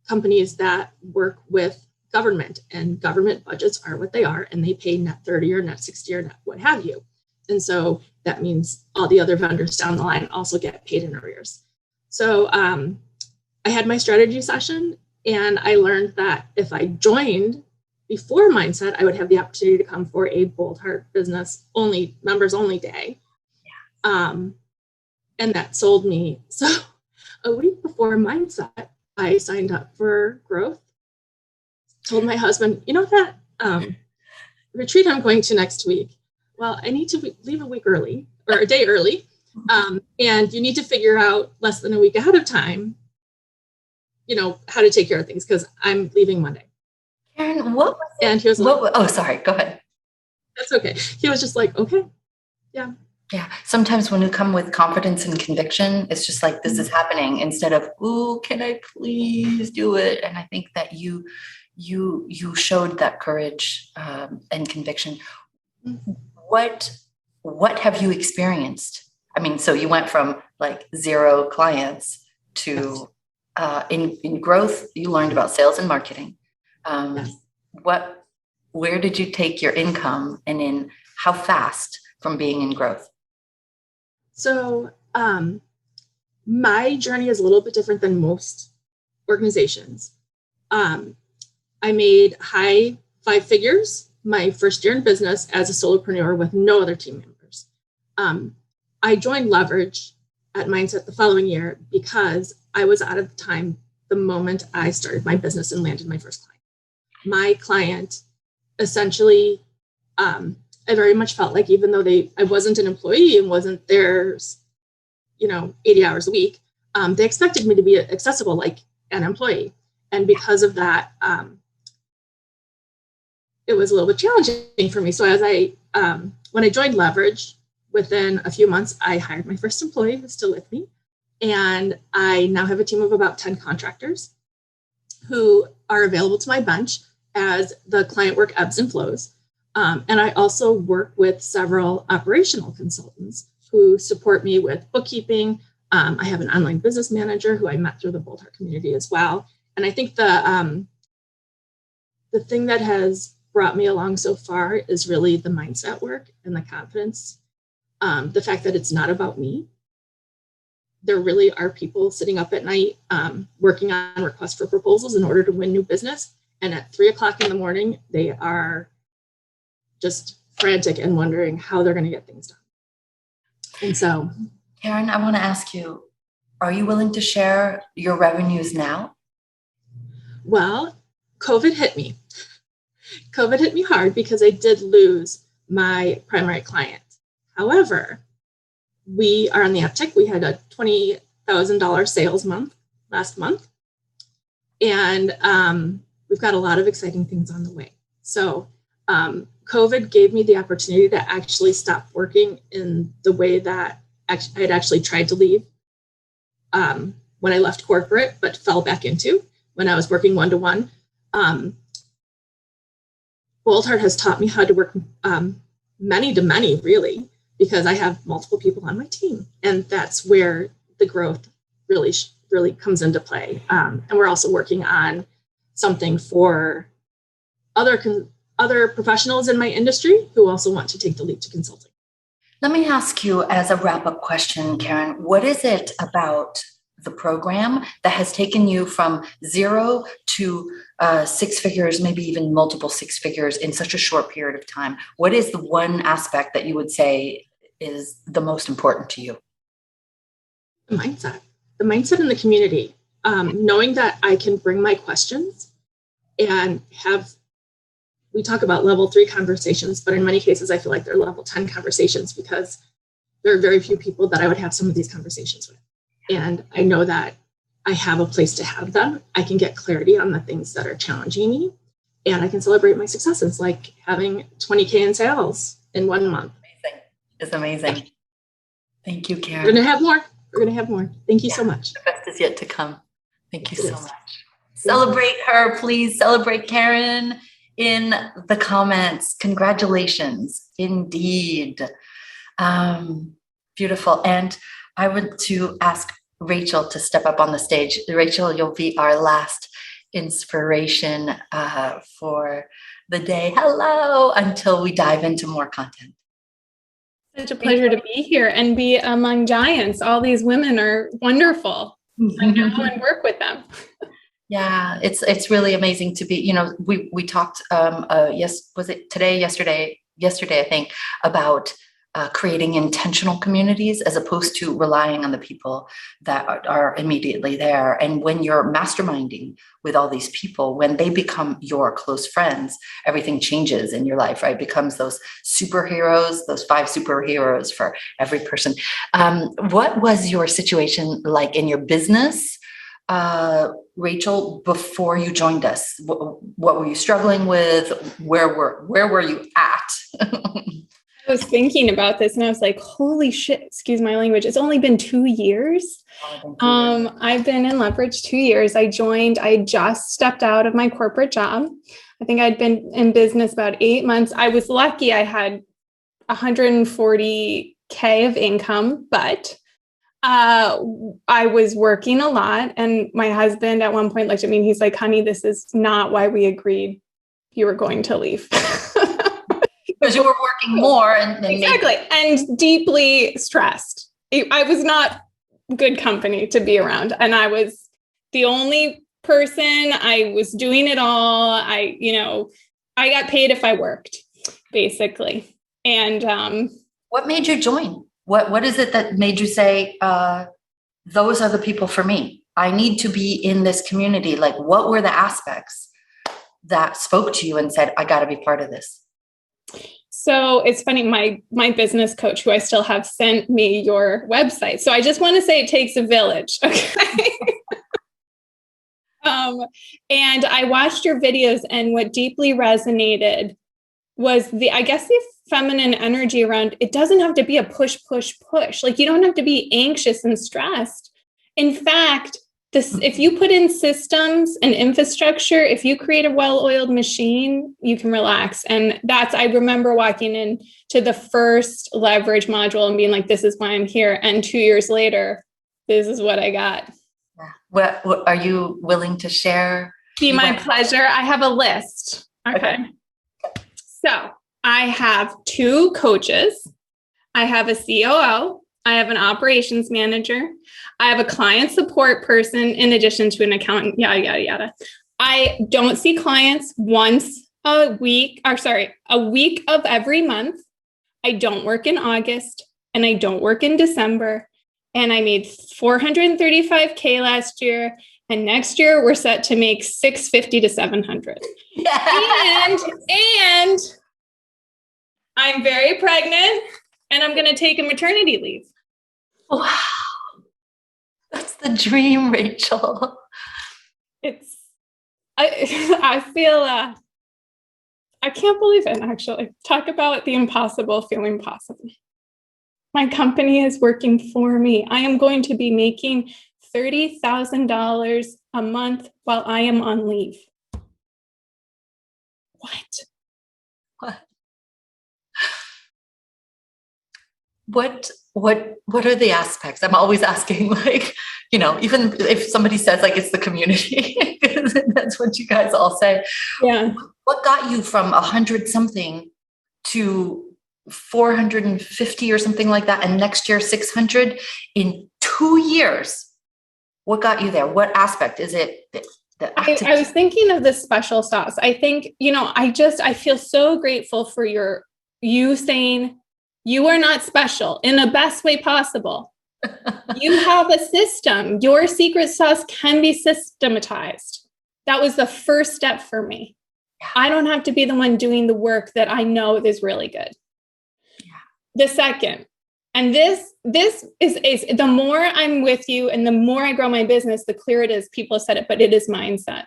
companies that work with government and government budgets are what they are and they pay net 30 or net 60 or net what have you. And so that means all the other vendors down the line also get paid in arrears. So I had my strategy session and I learned that if I joined before Mindset, I would have the opportunity to come for a Boldheart business only, members only day. And that sold me. So a week before Mindset, I signed up for growth, told my husband, that retreat I'm going to next week. Well, I need to leave a week early or a day early. And you need to figure out less than a week ahead of time, how to take care of things because I'm leaving Monday. Karen, what was it? And he was like, oh, sorry, go ahead. That's okay. He was just like, okay, yeah. Yeah. Sometimes when you come with confidence and conviction, it's just like, this is happening instead of, ooh, can I please do it? And I think that you showed that courage and conviction. What have you experienced? I mean, so you went from like 0 clients to in growth, you learned about sales and marketing. Yes. where did you take your income and in how fast from being in growth? So my journey is a little bit different than most organizations. I made high 5 figures my first year in business as a solopreneur with no other team members. I joined Leverage at Mindset the following year because I was out of time the moment I started my business and landed my first client. My client essentially, I very much felt like even though I wasn't an employee and wasn't there, 80 hours a week, they expected me to be accessible like an employee. And because of that, it was a little bit challenging for me. So when I joined Leverage, within a few months, I hired my first employee who's still with me. And I now have a team of about 10 contractors who are available to my bench as the client work ebbs and flows. And I also work with several operational consultants who support me with bookkeeping. I have an online business manager who I met through the Boldheart community as well. And I think the thing that has brought me along so far is really the mindset work and the confidence. The fact that it's not about me. There really are people sitting up at night working on requests for proposals in order to win new business. And at 3:00 in the morning, they are just frantic and wondering how they're going to get things done. And so, Karen, I want to ask you, are you willing to share your revenues now? well, COVID hit me. COVID hit me hard because I did lose my primary client. However, we are on the uptick. We had a $20,000 sales month last month. And we've got a lot of exciting things on the way. So COVID gave me the opportunity to actually stop working in the way that I had actually tried to leave when I left corporate, but fell back into when I was working one-to-one. Boldheart has taught me how to work many to many, really, because I have multiple people on my team. And that's where the growth really comes into play. And we're also working on something for other professionals in my industry who also want to take the leap to consulting. Let me ask you as a wrap-up question, Karen, what is it about the program that has taken you from 0 to 6 figures, maybe even multiple 6 figures in such a short period of time? What is the one aspect that you would say is the most important to you? The mindset in the community, knowing that I can bring my questions and we talk about level 3 conversations, but in many cases, I feel like they're level 10 conversations because there are very few people that I would have some of these conversations with. And I know that I have a place to have them. I can get clarity on the things that are challenging me, and I can celebrate my successes, like having 20K in sales in 1 month. Amazing. It's amazing. Thank you, Karen. We're going to have more. Thank you so much. The best is yet to come. Thank you so much. Celebrate her, please. Celebrate Karen in the comments. Congratulations. Indeed. Beautiful. And I would to ask Rachel to step up on the stage. Rachel, you'll be our last inspiration for the day. Hello, until we dive into more content. Such a pleasure to be here and be among giants. All these women are wonderful. I know and work with them. Yeah, it's really amazing to be, we talked, yesterday, I think, about creating intentional communities as opposed to relying on the people that are immediately there. And when you're masterminding with all these people, when they become your close friends, everything changes in your life, right? It becomes those superheroes, those 5 superheroes for every person. What was your situation like in your business, Rachel, before you joined us? What were you struggling with? Where were you at? I was thinking about this and I was like, holy shit, excuse my language. It's only been 2 years. I've been in Leverage 2 years. I just stepped out of my corporate job. I think I'd been in business about 8 months. I was lucky. I had 140K of income, but I was working a lot. And my husband at one point looked at me and he's like, honey, this is not why we agreed you were going to leave. Because you were working more and exactly. And deeply stressed. I was not good company to be around. And I was the only person. I was doing it all. I got paid if I worked, basically. And what made you join? What is it that made you say, those are the people for me? I need to be in this community. Like, what were the aspects that spoke to you and said, I got to be part of this? So it's funny, my business coach, who I still have, sent me your website. So I just want to say it takes a village. Okay. And I watched your videos, and what deeply resonated was the feminine energy around, it doesn't have to be a push, push, push. Like, you don't have to be anxious and stressed. In fact, if you put in systems and infrastructure, if you create a well-oiled machine, you can relax. And I remember walking into the first leverage module and being like, this is why I'm here. And 2 years later, this is what I got. What are you willing to share? Be my pleasure. I have a list. Okay. So I have 2 coaches. I have a COO. I have an operations manager. I have a client support person in addition to an accountant, yada, yada, yada. I don't see clients once a week of every month. I don't work in August, and I don't work in December. And I made $435K last year. And next year we're set to make $650 to $700. And I'm very pregnant, and I'm going to take a maternity leave. Wow. That's the dream, Rachel. I feel, I can't believe it, actually. Talk about the impossible feeling possible. My company is working for me. I am going to be making $30,000 a month while I am on leave. What are the aspects? I'm always asking, like, even if somebody says like it's the community, that's what you guys all say. Yeah. What got you from 100 something to 450 or something like that, and next year 600 in 2 years? What got you there? What aspect is it? I was thinking of this special sauce. I think, I feel so grateful for you saying you are not special in the best way possible. You have a system. Your secret sauce can be systematized. That was the first step for me. I don't have to be the one doing the work that I know is really good. The second, and this is the more I'm with you and the more I grow my business, the clearer it is. People have said it, but it is mindset.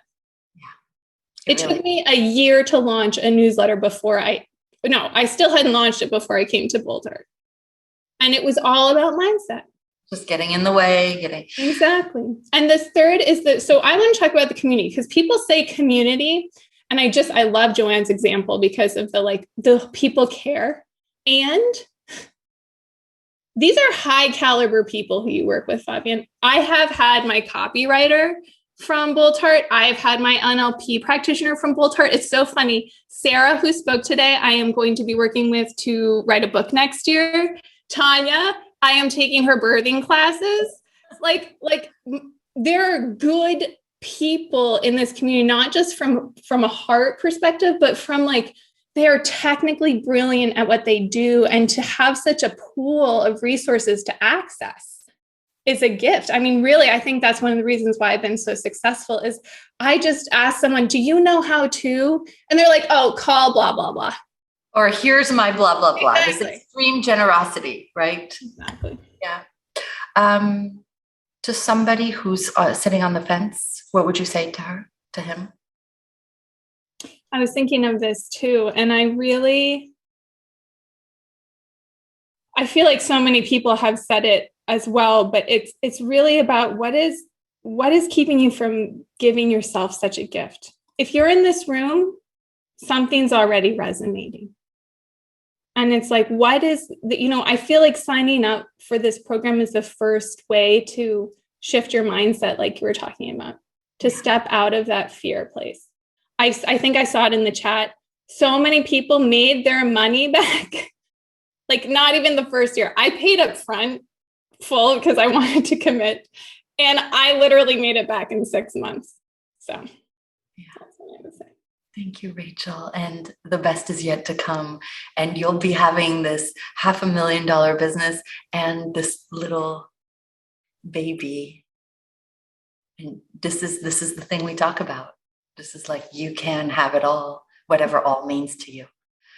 It took me a year to launch a newsletter I still hadn't launched it before I came to Boldheart. And it was all about mindset. Just getting in the way. Exactly. And the third is so I want to talk about the community, because people say community. And I love Joanne's example because of the people care. And these are high caliber people who you work with, Fabian. I have had my copywriter from Boldheart. I've had my NLP practitioner from Boldheart. It's so funny. Sarah, who spoke today, I am going to be working with to write a book next year. Tanya, I am taking her birthing classes. Like there are good people in this community, not just from a heart perspective, but from they are technically brilliant at what they do. And to have such a pool of resources to access is a gift. I mean, really, I think that's one of the reasons why I've been so successful is I just ask someone, do you know how to? And they're like, oh, call blah, blah, blah. Or here's my blah, blah, blah. Exactly. This extreme generosity, right? Exactly. Yeah. To somebody who's sitting on the fence, what would you say to him? I was thinking of this too. And I feel like so many people have said it as well, but it's really about what is keeping you from giving yourself such a gift. If you're in this room, something's already resonating. And it's like, I feel like signing up for this program is the first way to shift your mindset, like you were talking about, to step out of that fear place. I think I saw it in the chat. So many people made their money back. Like not even the first year. I paid up front full because I wanted to commit. And I literally made it back in 6 months. So that's what I would say. Thank you, Rachel. And the best is yet to come. And you'll be having this $500,000 business and this little baby. And this is the thing we talk about. This is like, you can have it all, whatever all means to you.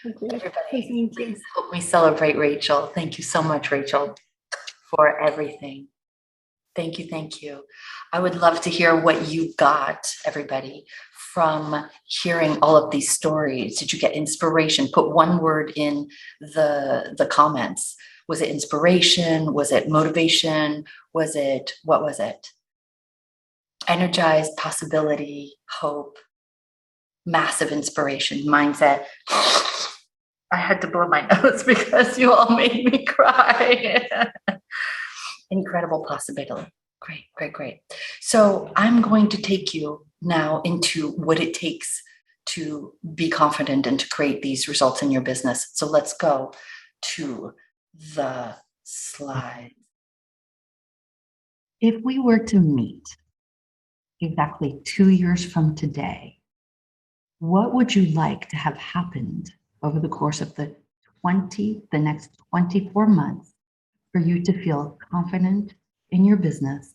Everybody, please help me celebrate Rachel. Thank you so much, Rachel, for everything. Thank you. Thank you. I would love to hear what you got, everybody, from hearing all of these stories. Did you get inspiration? Put one word in the comments. Was it inspiration? Was it motivation? What was it? Energized, possibility, hope, massive inspiration, mindset. I had to blow my nose because you all made me cry. Incredible possibility. Great. So I'm going to take you now into what it takes to be confident and to create these results in your business. So let's go to the slide. If we were to meet exactly 2 years from today, what would you like to have happened over the course of the next 24 months for you to feel confident in your business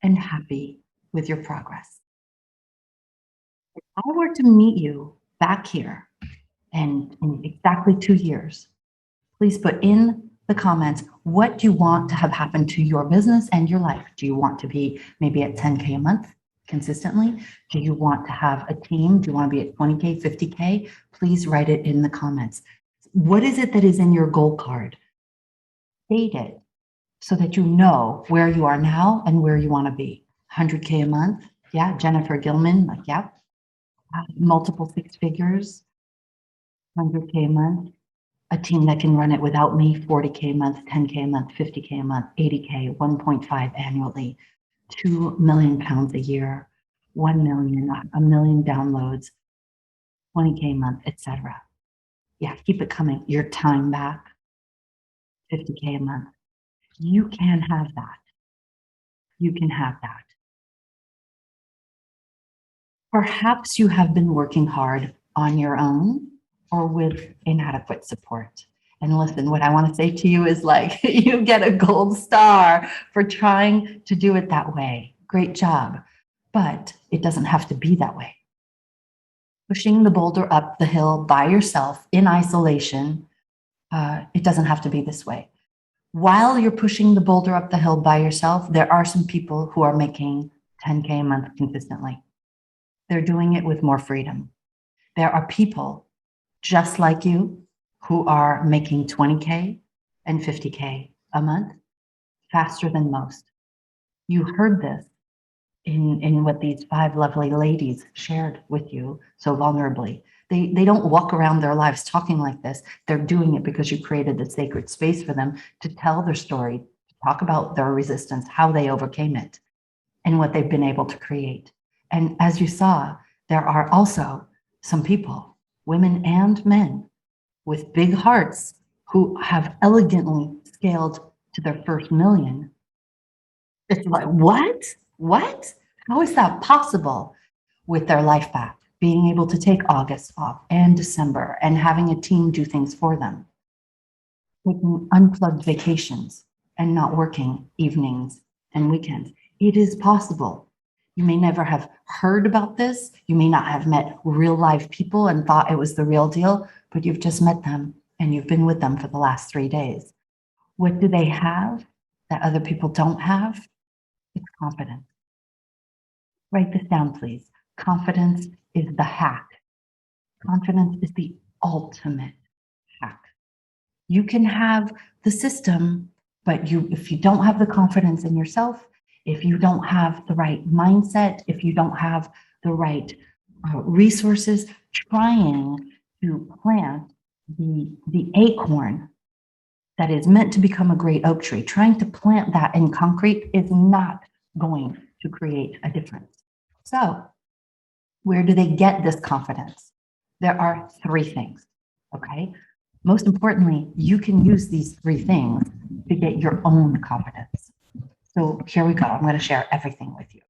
and happy with your progress? If I were to meet you back here and in exactly 2 years, please put in the comments what you want to have happen to your business and your life. Do you want to be maybe at 10K a month consistently? Do you want to have a team? Do you want to be at 20K, 50K? Please write it in the comments. What is it that is in your goal card? State it so that you know where you are now and where you want to be. 100K a month? Yeah, Jennifer Gilman, like, yeah. Multiple 6 figures, 100K a month. A team that can run it without me, 40K a month, 10K a month, 50K a month, 80K, 1.5 annually, 2 million pounds a year, 1 million, a million downloads, 20K a month, etc. Yeah, keep it coming. Your time back, 50K a month. You can have that. You can have that. Perhaps you have been working hard on your own or with inadequate support. And listen, what I want to say to you is like, you get a gold star for trying to do it that way. Great job. But it doesn't have to be that way. Pushing the boulder up the hill by yourself in isolation, it doesn't have to be this way. While you're pushing the boulder up the hill by yourself, there are some people who are making 10K a month consistently. They're doing it with more freedom. There are people just like you who are making 20K and 50K a month faster than most. You heard this in what these 5 lovely ladies shared with you so vulnerably. They don't walk around their lives talking like this. They're doing it because you created the sacred space for them to tell their story, to talk about their resistance, how they overcame it, and what they've been able to create. And as you saw, there are also some people, women and men, with big hearts who have elegantly scaled to their first million. It's like, what? How is that possible with their life back? Being able to take August off and December and having a team do things for them. Taking unplugged vacations and not working evenings and weekends. It is possible. You may never have heard about this. You may not have met real live people and thought it was the real deal, but you've just met them and you've been with them for the last 3 days. What do they have that other people don't have? It's confidence. Write this down, please. Confidence is the hack. Confidence is the ultimate hack. You can have the system, but if you don't have the confidence in yourself, if you don't have the right mindset, if you don't have the right resources, trying to plant the acorn that is meant to become a great oak tree, trying to plant that in concrete is not going to create a difference. So Where do they get this confidence? There are three things, okay? Most importantly, you can use these three things to get your own confidence. So here we go. I'm going to share everything with you.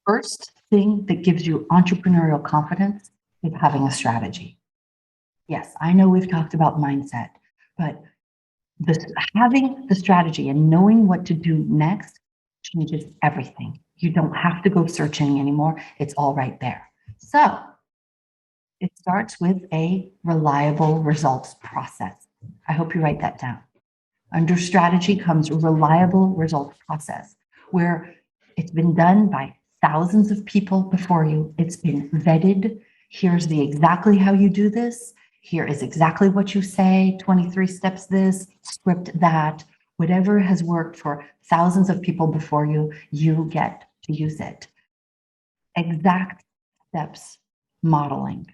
First thing that gives you entrepreneurial confidence is having a strategy. Yes, I know we've talked about mindset, but having the strategy and knowing what to do next changes everything. You don't have to go searching anymore. It's all right there. So it starts with a reliable results process. I hope you write that down. Under strategy comes reliable results process, where it's been done by thousands of people before you. It's been vetted. Here's the exactly how you do this. Here is exactly what you say, 23 steps this, script that. Whatever has worked for thousands of people before you, you get to use it. Exact steps modeling.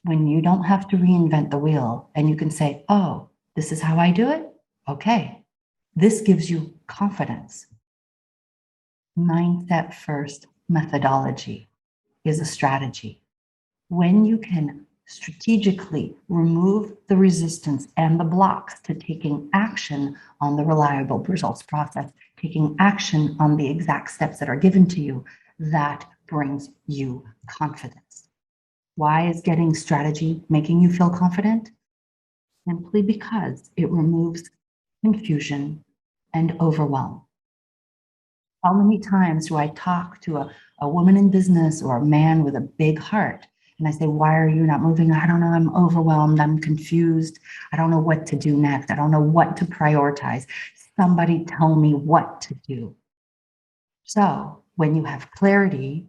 When you don't have to reinvent the wheel and you can say, oh, this is how I do it? Okay. This gives you confidence. Mindset first methodology is a strategy. When you can strategically remove the resistance and the blocks to taking action on the reliable results process, taking action on the exact steps that are given to you, that brings you confidence. Why is getting strategy making you feel confident? Simply because it removes confusion and overwhelm. How many times do I talk to a woman in business or a man with a big heart? And I say, why are you not moving? I don't know. I'm overwhelmed. I'm confused. I don't know what to do next. I don't know what to prioritize. Somebody tell me what to do. So when you have clarity,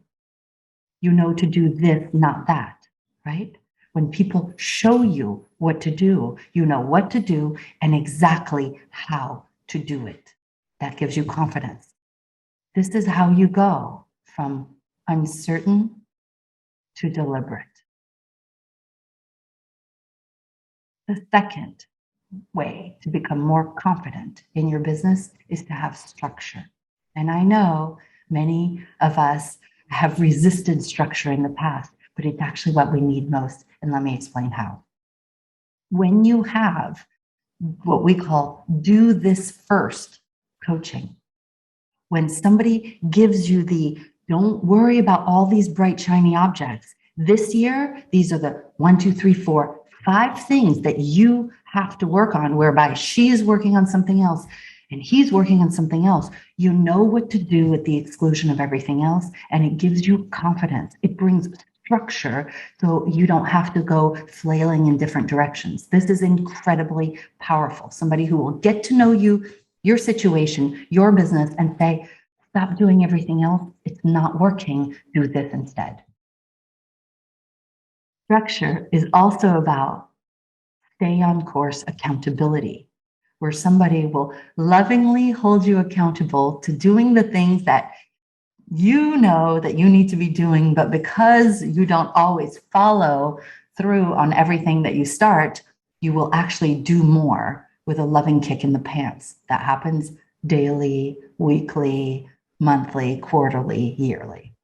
you know to do this, not that, right? When people show you what to do, you know what to do and exactly how to do it. That gives you confidence. This is how you go from uncertain to deliberate. The second way to become more confident in your business is to have structure. And I know many of us have resisted structure in the past, but it's actually what we need most. And let me explain how. When you have what we call do this first coaching, when somebody gives you the don't worry about all these bright, shiny objects. This year, these are the 1, 2, 3, 4, 5 things that you have to work on, whereby she is working on something else and he's working on something else. You know what to do at the exclusion of everything else, and it gives you confidence. It brings structure so you don't have to go flailing in different directions. This is incredibly powerful. Somebody who will get to know you, your situation, your business, and say, stop doing everything else. It's not working. Do this instead. Structure is also about stay on course accountability, where somebody will lovingly hold you accountable to doing the things that you know that you need to be doing, but because you don't always follow through on everything that you start, you will actually do more with a loving kick in the pants. That happens daily, weekly, monthly, quarterly, yearly.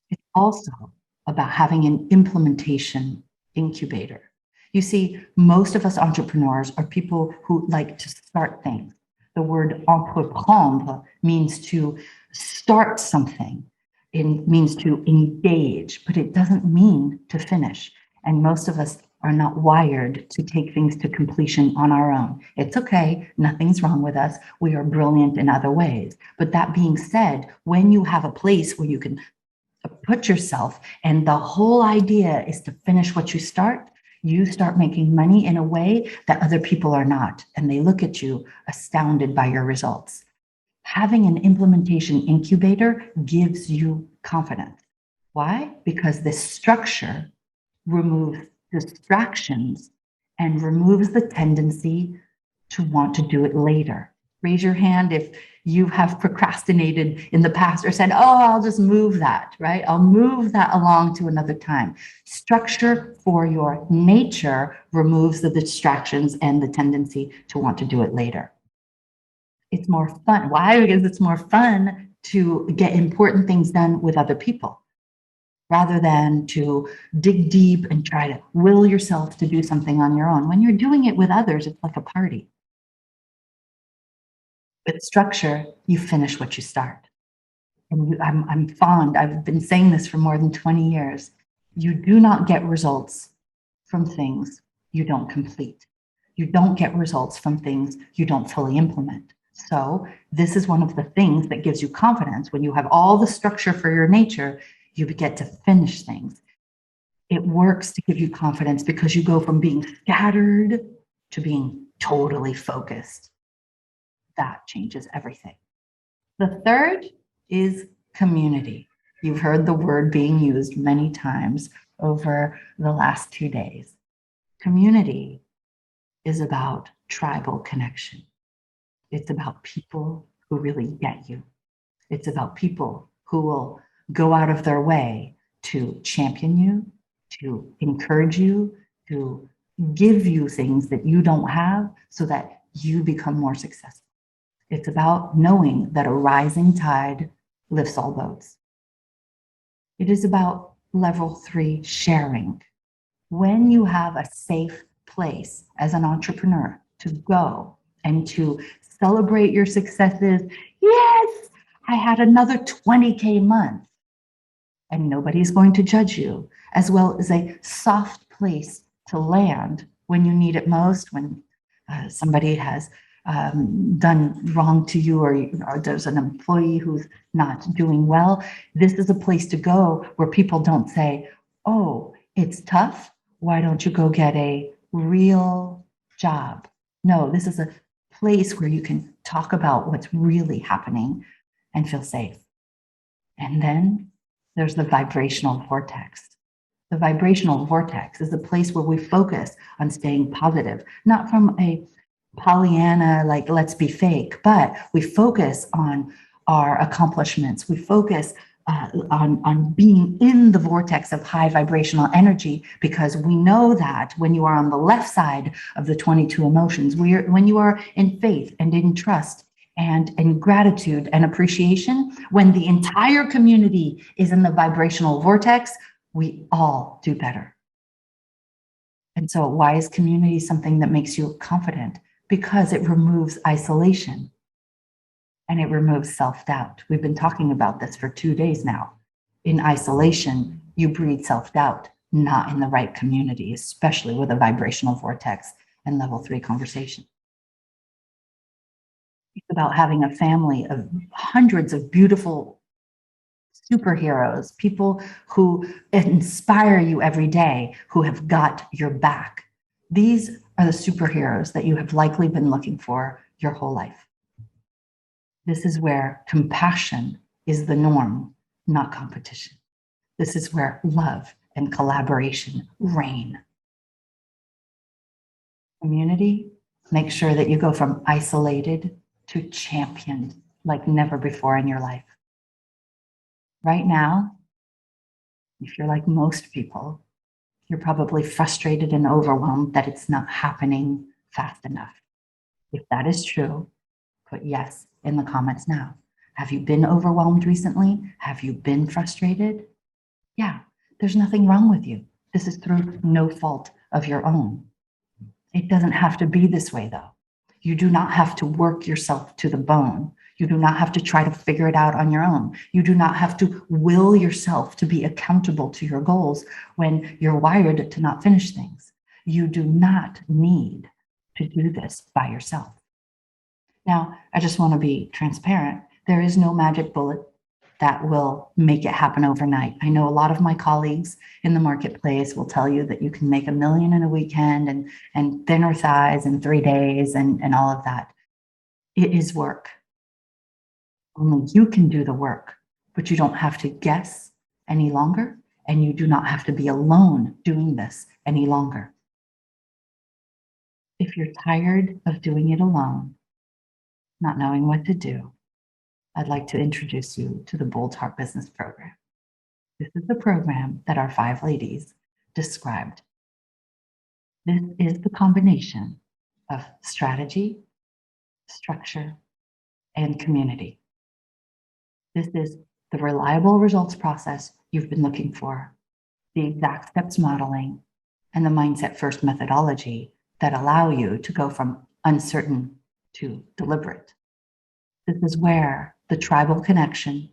It's also about having an implementation incubator. You see, most of us entrepreneurs are people who like to start things. The word entreprendre means to start something. It means to engage, but it doesn't mean to finish. And most of us are not wired to take things to completion on our own. It's okay. Nothing's wrong with us. We are brilliant in other ways. But that being said, when you have a place where you can put yourself and the whole idea is to finish what you start making money in a way that other people are not. And they look at you astounded by your results. Having an implementation incubator gives you confidence. Why? Because this structure removes distractions and removes the tendency to want to do it later. Raise your hand if you have procrastinated in the past or said, oh, I'll just move that, right? I'll move that along to another time. Structure for your nature removes the distractions and the tendency to want to do it later. It's more fun. Why? Because it's more fun to get important things done with other people. rather than to dig deep and try to will yourself to do something on your own. When you're doing it with others, it's like a party. With structure, you finish what you start. And I'm fond, I've been saying this for more than 20 years. You do not get results from things you don't complete. You don't get results from things you don't fully implement. So this is one of the things that gives you confidence. When you have all the structure for your nature, you get to finish things. It works to give you confidence because you go from being scattered to being totally focused. That changes everything. The third is community. You've heard the word being used many times over the last 2 days. Community is about tribal connection. It's about people who really get you. It's about people who will go out of their way to champion you, to encourage you, to give you things that you don't have so that you become more successful. It's about knowing that a rising tide lifts all boats. It is about level 3 sharing. When you have a safe place as an entrepreneur to go and to celebrate your successes, yes, I had another 20K month, and nobody's going to judge you, as well as a soft place to land when you need it most, when somebody has done wrong to you, or there's an employee who's not doing well. This is a place to go where people don't say, oh, it's tough. Why don't you go get a real job? No, this is a place where you can talk about what's really happening and feel safe. And then there's the vibrational vortex. The vibrational vortex is a place where we focus on staying positive, not from a Pollyanna, like, let's be fake, but we focus on our accomplishments. We focus on being in the vortex of high vibrational energy, because we know that when you are on the left side of the 22 emotions, when you are in faith and in trust and in gratitude and appreciation, when the entire community is in the vibrational vortex, we all do better. And so why is community something that makes you confident? Because it removes isolation and it removes self-doubt. We've been talking about this for 2 days now. In isolation, you breed self-doubt, not in the right community, especially with a vibrational vortex and level 3 conversation. It's about having a family of hundreds of beautiful superheroes, people who inspire you every day, who have got your back. These are the superheroes that you have likely been looking for your whole life. This is where compassion is the norm, not competition. This is where love and collaboration reign. Community, make sure that you go from isolated to championed like never before in your life. Right now, if you're like most people, you're probably frustrated and overwhelmed that it's not happening fast enough. If that is true, put yes in the comments now. Have you been overwhelmed recently? Have you been frustrated? Yeah, there's nothing wrong with you. This is through no fault of your own. It doesn't have to be this way, though. You do not have to work yourself to the bone. You do not have to try to figure it out on your own. You do not have to will yourself to be accountable to your goals when you're wired to not finish things. You do not need to do this by yourself. Now, I just want to be transparent. There is no magic bullet that will make it happen overnight. I know a lot of my colleagues in the marketplace will tell you that you can make $1 million in a weekend and thinner thighs in 3 days and all of that. It is work. Only you can do the work, but you don't have to guess any longer, and you do not have to be alone doing this any longer. If you're tired of doing it alone, not knowing what to do, I'd like to introduce you to the Boldheart Business Program. This is the program that our 5 ladies described. This is the combination of strategy, structure, and community. This is the reliable results process you've been looking for, the exact steps modeling, and the mindset first methodology that allow you to go from uncertain to deliberate. This is where the tribal connection,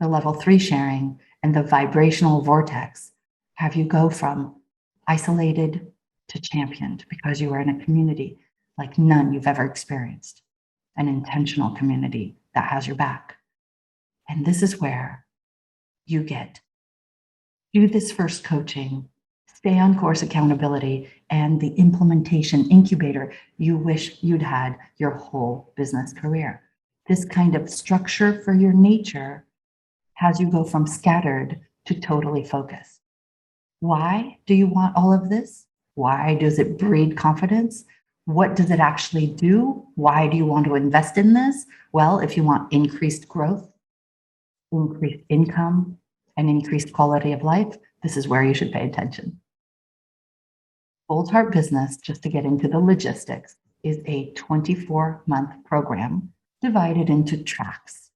the level 3 sharing, and the vibrational vortex have you go from isolated to championed because you are in a community like none you've ever experienced, an intentional community that has your back. And this is where you get do this first coaching, stay on course accountability, and the implementation incubator you wish you'd had your whole business career. This kind of structure for your nature has you go from scattered to totally focused. Why do you want all of this? Why does it breed confidence? What does it actually do? Why do you want to invest in this? Well, if you want increased growth, increased income, and increased quality of life, this is where you should pay attention. Boldheart Business, just to get into the logistics, is a 24-month program divided into tracks.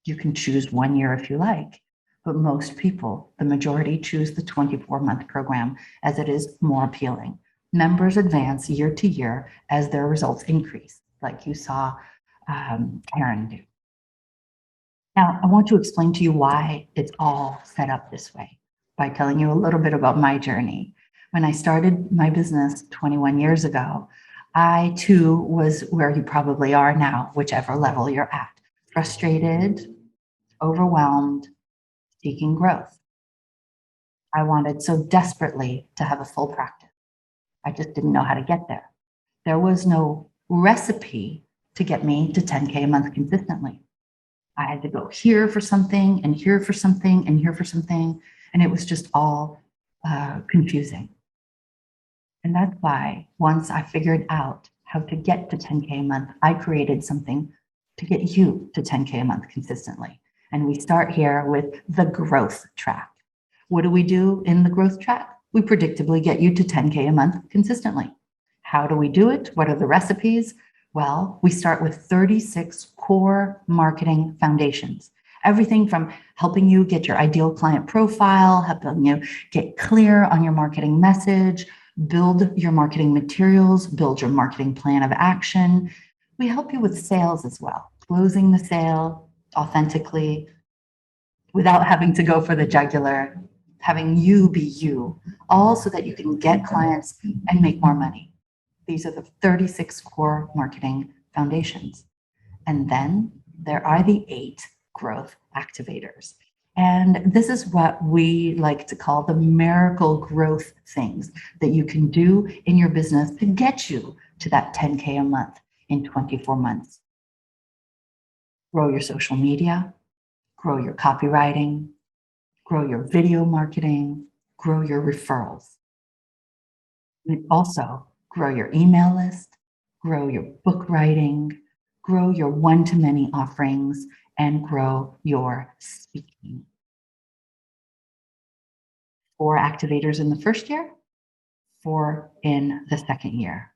You can choose 1 year if you like, but most people, the majority, choose the 24-month program as it is more appealing. Members advance year to year as their results increase, like you saw Karen do. Now, I want to explain to you why it's all set up this way by telling you a little bit about my journey. When I started my business 21 years ago, I too was where you probably are now, whichever level you're at, frustrated, overwhelmed, seeking growth. I wanted so desperately to have a full practice. I just didn't know how to get there. There was no recipe to get me to 10K a month consistently. I had to go here for something and here for something and here for something. And it was just all confusing. And that's why once I figured out how to get to 10K a month, I created something to get you to 10K a month consistently. And we start here with the growth track. What do we do in the growth track? We predictably get you to 10K a month consistently. How do we do it? What are the recipes? Well, we start with 36 core marketing foundations. Everything from helping you get your ideal client profile, helping you get clear on your marketing message, build your marketing materials, build your marketing plan of action. We help you with sales as well, closing the sale authentically without having to go for the jugular, having you be you, all so that you can get clients and make more money. These are the 36 core marketing foundations. And then there are the 8 growth activators. And this is what we like to call the miracle growth things that you can do in your business to get you to that 10K a month in 24 months. Grow your social media, grow your copywriting, grow your video marketing, grow your referrals. And also grow your email list, grow your book writing, grow your one-to-many offerings, and grow your speaking. 4 activators in the first year, 4 in the second year.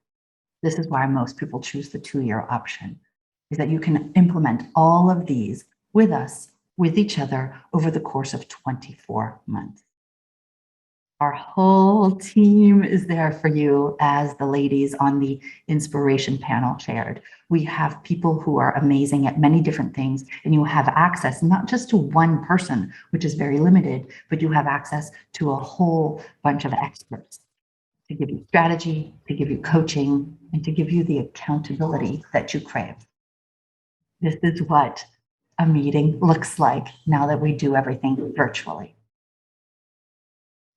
This is why most people choose the 2-year option, is that you can implement all of these with us, with each other, over the course of 24 months. Our whole team is there for you, as the ladies on the inspiration panel shared. We have people who are amazing at many different things, and you have access not just to one person, which is very limited, but you have access to a whole bunch of experts to give you strategy, to give you coaching, and to give you the accountability that you crave. This is what a meeting looks like now that we do everything virtually.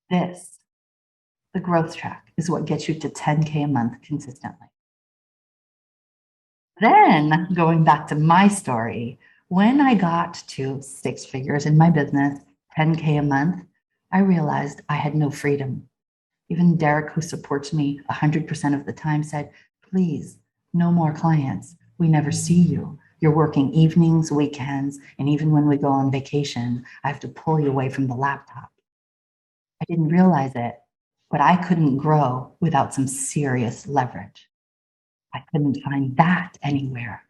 This, the growth track, is what gets you to 10K a month consistently. Then, going back to my story, when I got to 6 figures in my business, 10K a month, I realized I had no freedom. Even Derek, who supports me 100% of the time, said, please, no more clients. We never see you. You're working evenings, weekends, and even when we go on vacation, I have to pull you away from the laptop. I didn't realize it, but I couldn't grow without some serious leverage. I couldn't find that anywhere.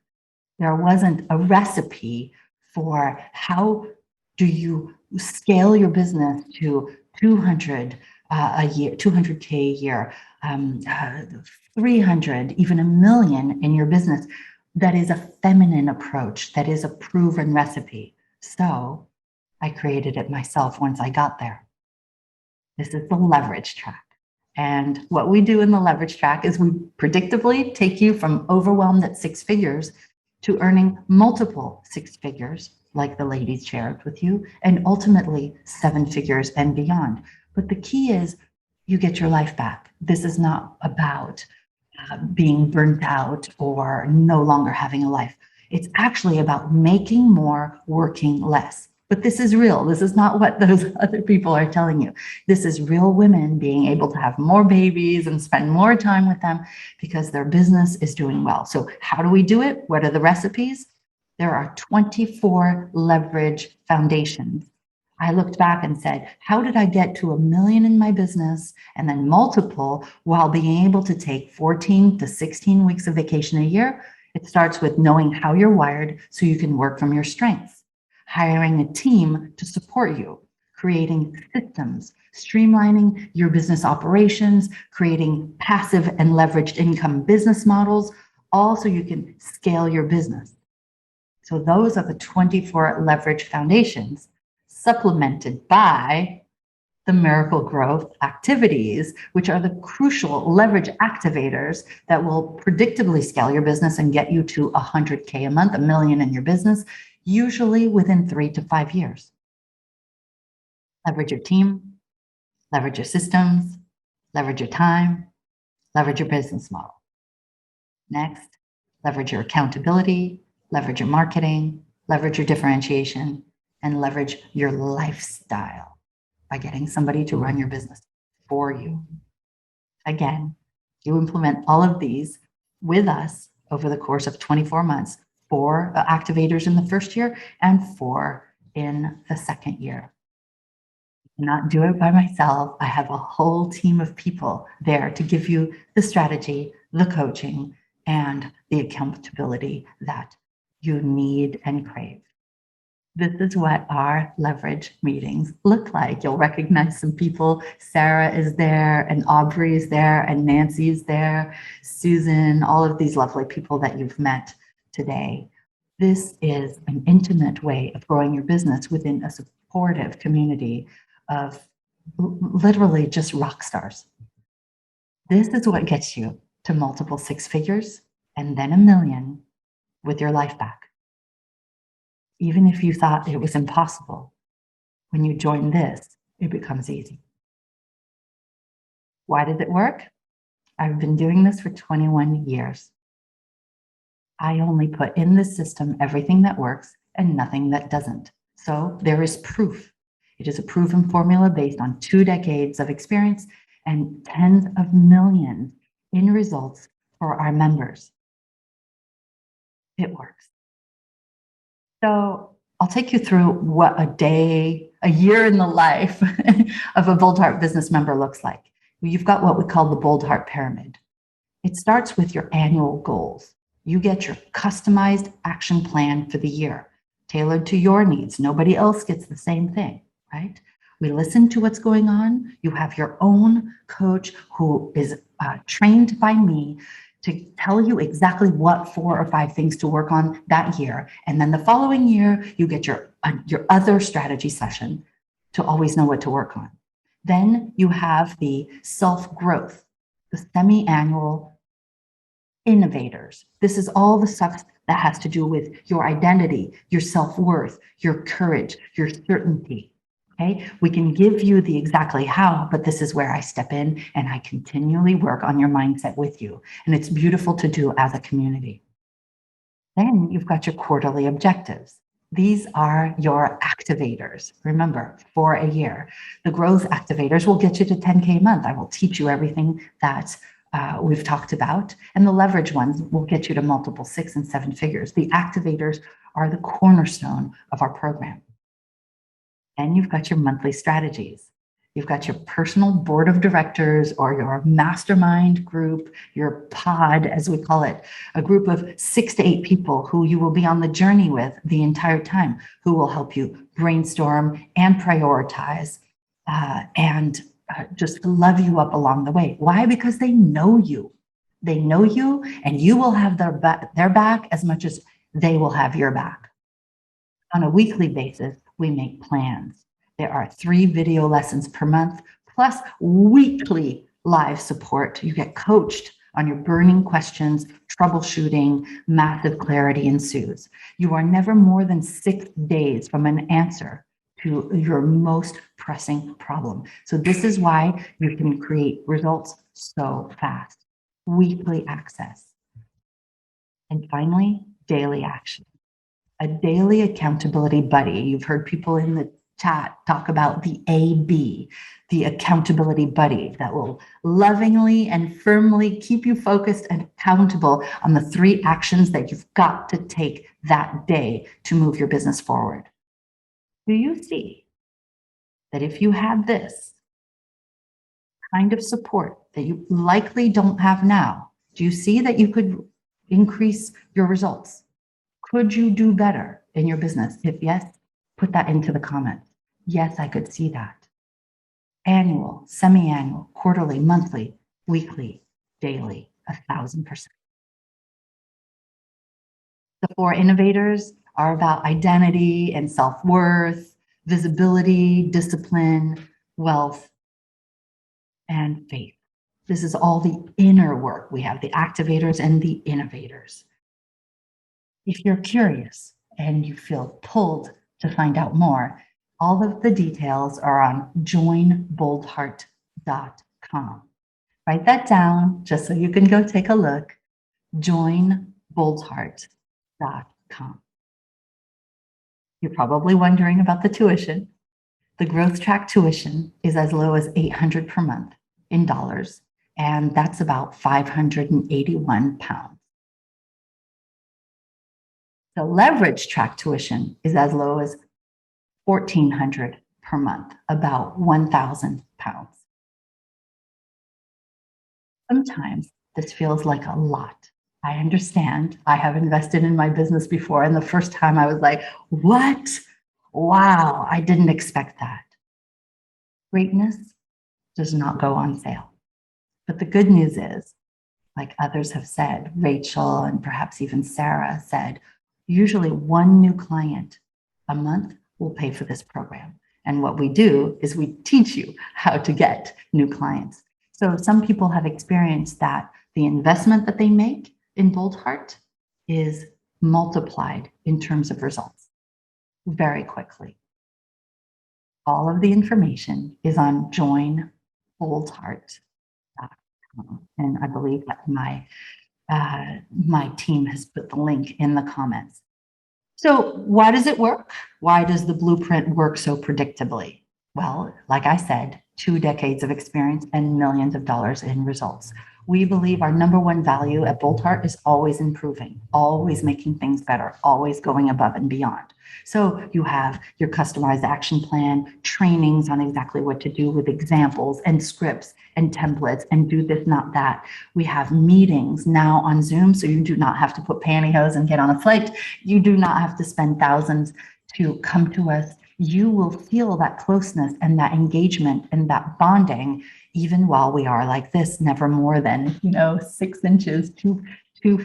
There wasn't a recipe for how Do you scale your business to 200 a year, 200K a year, 300, even $1 million in your business? That is a feminine approach. That is a proven recipe. So I created it myself once I got there. This is the leverage track. And what we do in the leverage track is we predictably take you from overwhelmed at 6 figures to earning multiple 6 figures, like the ladies shared with you, and ultimately 7 figures and beyond. But the key is you get your life back. This is not about being burnt out or no longer having a life. It's actually about making more, working less. But this is real. This is not what those other people are telling you. This is real women being able to have more babies and spend more time with them because their business is doing well. So how do we do it? What are the recipes? There are 24 leverage foundations. I looked back and said, how did I get to $1 million in my business and then multiple while being able to take 14 to 16 weeks of vacation a year? It starts with knowing how you're wired so you can work from your strengths, hiring a team to support you, creating systems, streamlining your business operations, creating passive and leveraged income business models, all so you can scale your business. So those are the 24 leverage foundations, supplemented by the miracle growth activities, which are the crucial leverage activators that will predictably scale your business and get you to 100K a month, $1 million in your business, usually within 3 to 5 years. Leverage your team, leverage your systems, leverage your time, leverage your business model. Next, leverage your accountability, leverage your marketing, leverage your differentiation, and leverage your lifestyle by getting somebody to run your business for you. Again, you implement all of these with us over the course of 24 months, 4 activators in the first year and 4 in the second year. I cannot do it by myself. I have a whole team of people there to give you the strategy, the coaching, and the accountability that you need and crave. This is what our leverage meetings look like. You'll recognize some people. Sarah is there, and Aubrey is there, and Nancy is there, Susan, all of these lovely people that you've met today. This is an intimate way of growing your business within a supportive community of literally just rock stars. This is what gets you to multiple 6 figures and then $1 million with your life back. Even if you thought it was impossible, when you join this, it becomes easy. Why does it work? I've been doing this for 21 years. I only put in this system everything that works and nothing that doesn't. So there is proof. It is a proven formula based on 2 decades of experience and tens of millions in results for our members. It works. So I'll take you through what a year in the life of a Boldheart business member looks like. You've got what we call the Boldheart pyramid. It starts with your annual goals. You get your customized action plan for the year, tailored to your needs. Nobody else gets the same thing, right? We listen to what's going on. You have your own coach who is trained by me to tell you exactly what 4 or 5 things to work on that year. And then the following year, you get your other strategy session to always know what to work on. Then you have the self-growth, the semi-annual innovators. This is all the stuff that has to do with your identity, your self-worth, your courage, your certainty. Okay, we can give you the exactly how, but this is where I step in and I continually work on your mindset with you. And it's beautiful to do as a community. Then you've got your quarterly objectives. These are your activators. Remember, for a year. The growth activators will get you to 10K a month. I will teach you everything that we've talked about. And the leverage ones will get you to multiple 6 and 7 figures. The activators are the cornerstone of our program. And you've got your monthly strategies. You've got your personal board of directors or your mastermind group, your pod, as we call it, a group of 6 to 8 people who you will be on the journey with the entire time, who will help you brainstorm and prioritize and just love you up along the way. Why? Because they know you. They know you, and you will have their back as much as they will have your back. On a weekly basis, we make plans. There are 3 video lessons per month, plus weekly live support. You get coached on your burning questions, troubleshooting, massive clarity ensues. You are never more than 6 days from an answer to your most pressing problem. So this is why you can create results so fast. Weekly access. And finally, daily action. A daily accountability buddy. You've heard people in the chat talk about the AB, the accountability buddy that will lovingly and firmly keep you focused and accountable on the 3 actions that you've got to take that day to move your business forward. Do you see that if you had this kind of support that you likely don't have now, do you see that you could increase your results? Could you do better in your business? If yes, put that into the comments. Yes, I could see that. Annual, semi-annual, quarterly, monthly, weekly, daily, 1,000%. The 4 innovators are about identity and self-worth, visibility, discipline, wealth, and faith. This is all the inner work. We have the activators and the innovators. If you're curious and you feel pulled to find out more, all of the details are on joinboldheart.com. Write that down just so you can go take a look. Joinboldheart.com. You're probably wondering about the tuition. The growth track tuition is as low as $800 per month in dollars, and that's about 581 pounds. The leverage track tuition is as low as $1,400 per month, about 1,000 pounds. Sometimes this feels like a lot. I understand. I have invested in my business before, and the first time I was like, what? Wow, I didn't expect that. Greatness does not go on sale. But the good news is, like others have said, Rachel and perhaps even Sarah said, usually 1 new client a month will pay for this program. And what we do is we teach you how to get new clients. So some people have experienced that the investment that they make in Boldheart is multiplied in terms of results very quickly. All of the information is on joinboldheart.com. And I believe that my team has put the link in the comments. So why does it work? Why does the blueprint work so predictably? Well, like I said, 2 decades of experience and millions of dollars in results. We believe our number 1 value at Boldheart is always improving, always making things better, always going above and beyond. So you have your customized action plan, trainings on exactly what to do with examples and scripts and templates and do this, not that. We have meetings now on Zoom, so you do not have to put pantyhose and get on a flight. You do not have to spend thousands to come to us. You will feel that closeness and that engagement and that bonding even while we are like this, never more than 6 inches, 2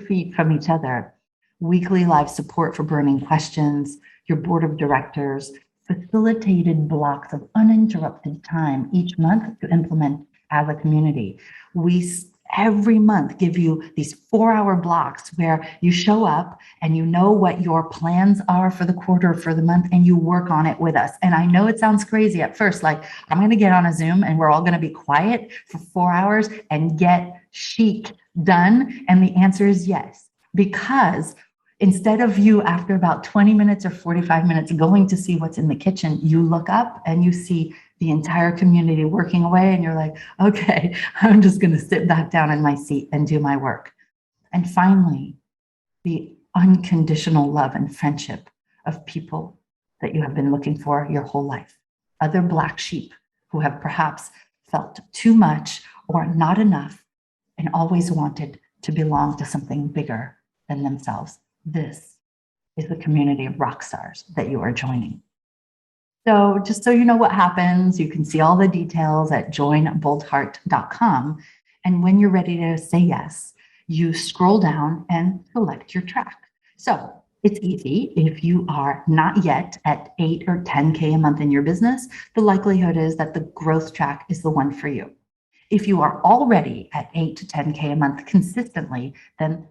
feet from each other. Weekly live support for burning questions, your board of directors, facilitated blocks of uninterrupted time each month to implement as a community. We every month give you these 4-hour blocks where you show up and you know what your plans are for the quarter, for the month, and you work on it with us. And I know it sounds crazy at first, like I'm going to get on a Zoom and we're all going to be quiet for 4 hours and get chic done. And the answer is yes, because instead of you after about 20 minutes or 45 minutes going to see what's in the kitchen, you look up and you see the entire community working away and you're like, okay, I'm just going to sit back down in my seat and do my work. And finally, the unconditional love and friendship of people that you have been looking for your whole life. Other black sheep who have perhaps felt too much or not enough and always wanted to belong to something bigger than themselves. This is the community of rock stars that you are joining. So just so you know what happens, you can see all the details at joinboldheart.com. And when you're ready to say yes, you scroll down and select your track. So it's easy. If you are not yet at 8 or 10K a month in your business, the likelihood is that the growth track is the one for you. If you are already at 8 to 10K a month consistently, then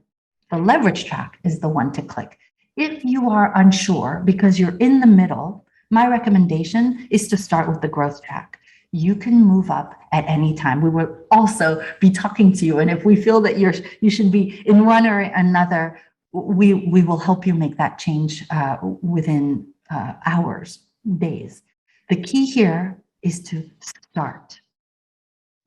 the leverage track is the one to click. If you are unsure because you're in the middle, my recommendation is to start with the growth track. You can move up at any time. We will also be talking to you. And if we feel that you should be in one or another, we will help you make that change within hours, days. The key here is to start.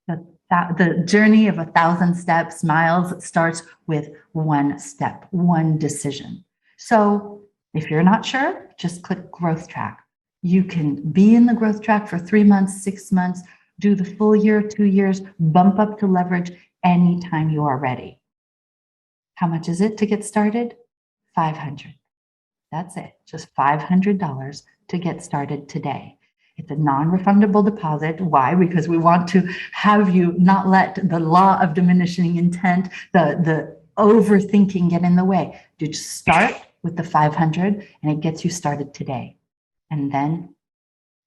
The journey of 1,000 steps, miles, starts with one step, one decision. So if you're not sure, just click growth track. You can be in the growth track for 3 months, 6 months, do the full year, 2 years, bump up to leverage anytime you are ready. How much is it to get started? $500. That's it, just $500 to get started today. It's a non-refundable deposit. Why? Because we want to have you not let the law of diminishing intent, the overthinking get in the way. You just start with the 500 and it gets you started today. And then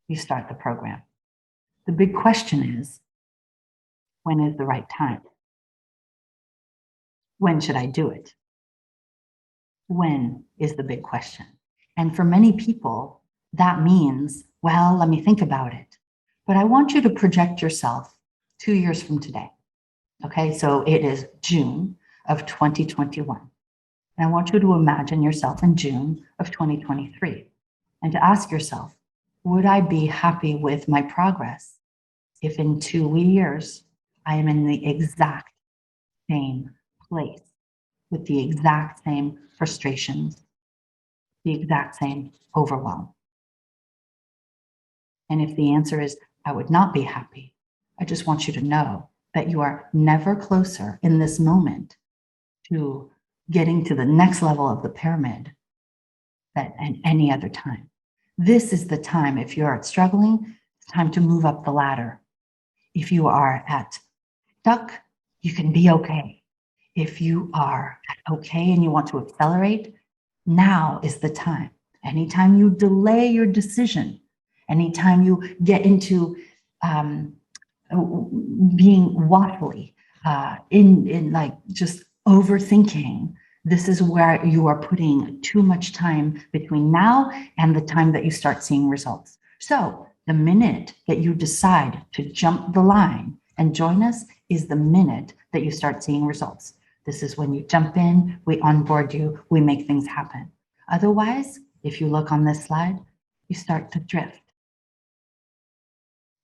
you start the program. The big question is, when is the right time? When should I do it? When is the big question. And for many people, that means, well, let me think about it. But I want you to project yourself 2 years from today. Okay, so it is June of 2021. And I want you to imagine yourself in June of 2023 and to ask yourself, would I be happy with my progress if in 2 years I am in the exact same place with the exact same frustrations, the exact same overwhelm? And if the answer is, I would not be happy, I just want you to know that you are never closer in this moment to getting to the next level of the pyramid than at any other time. This is the time, if you're struggling, it's time to move up the ladder. If you are at stuck, you can be okay. If you are at okay and you want to accelerate, now is the time. Anytime you delay your decision, anytime you get into being waffly, in like just overthinking, this is where you are putting too much time between now and the time that you start seeing results. So the minute that you decide to jump the line and join us is the minute that you start seeing results. This is when you jump in, we onboard you, we make things happen. Otherwise, if you look on this slide, you start to drift.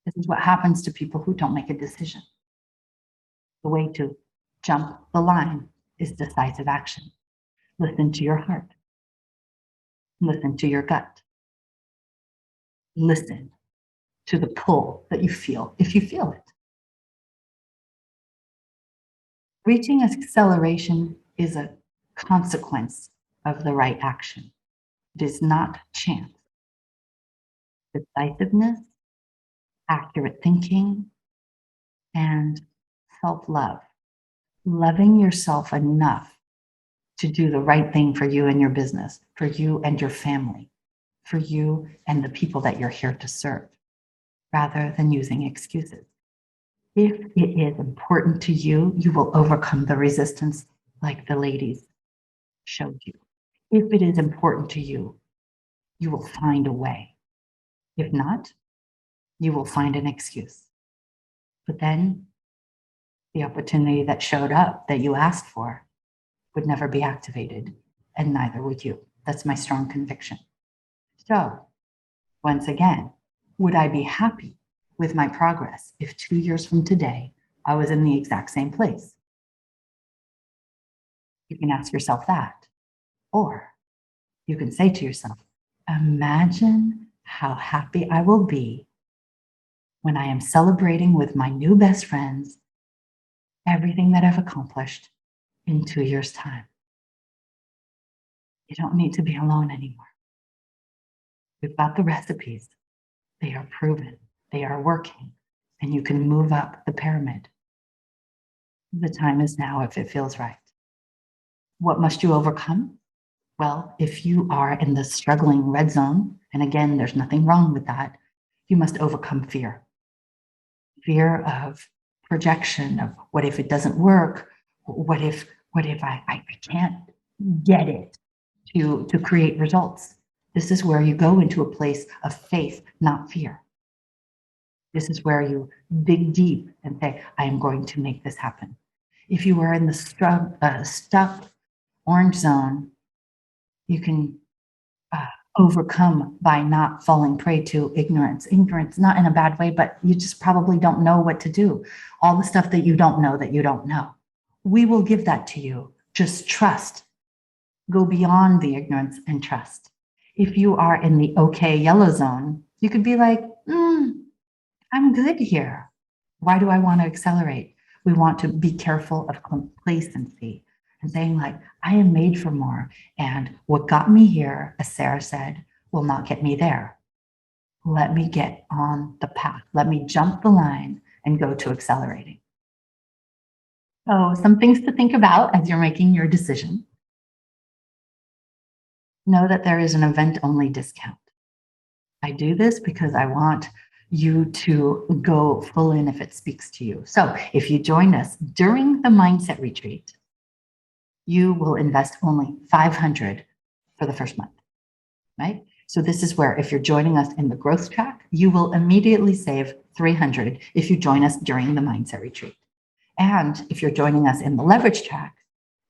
This is what happens to people who don't make a decision. The way to jump the line is decisive action. Listen to your heart. Listen to your gut. Listen to the pull that you feel, if you feel it. Reaching acceleration is a consequence of the right action. It is not chance. Decisiveness, accurate thinking, and self-love. Loving yourself enough to do the right thing for you and your business, for you and your family, for you and the people that you're here to serve, rather than using excuses. If it is important to you, you will overcome the resistance like the ladies showed you. If it is important to you, you will find a way. If not, you will find an excuse. But then the opportunity that showed up that you asked for would never be activated, and neither would you. That's my strong conviction. So, once again, would I be happy with my progress if 2 years from today I was in the exact same place? You can ask yourself that. Or you can say to yourself, imagine how happy I will be when I am celebrating with my new best friends everything that I've accomplished in 2 years' time. You don't need to be alone anymore. We've got the recipes. They are proven. They are working. And you can move up the pyramid. The time is now if it feels right. What must you overcome? Well, if you are in the struggling red zone, and again, there's nothing wrong with that, you must overcome fear. Fear of projection, of what if it doesn't work? What if I can't get it to create results? This is where you go into a place of faith, not fear. This is where you dig deep and say, I am going to make this happen. If you are in the stuck orange zone, you can overcome by not falling prey to ignorance. Ignorance, not in a bad way, but you just probably don't know what to do. All the stuff that you don't know. We will give that to you. Just trust. Go beyond the ignorance and trust. If you are in the okay yellow zone, you could be like, I'm good here. Why do I want to accelerate? We want to be careful of complacency and saying like, I am made for more. And what got me here, as Sarah said, will not get me there. Let me get on the path. Let me jump the line and go to accelerating. So some things to think about as you're making your decision. Know that there is an event-only discount. I do this because I want you to go full in if it speaks to you. So if you join us during the mindset retreat, you will invest only $500 for the first month, right? So this is where if you're joining us in the growth track, you will immediately save $300 if you join us during the mindset retreat. And if you're joining us in the leverage track,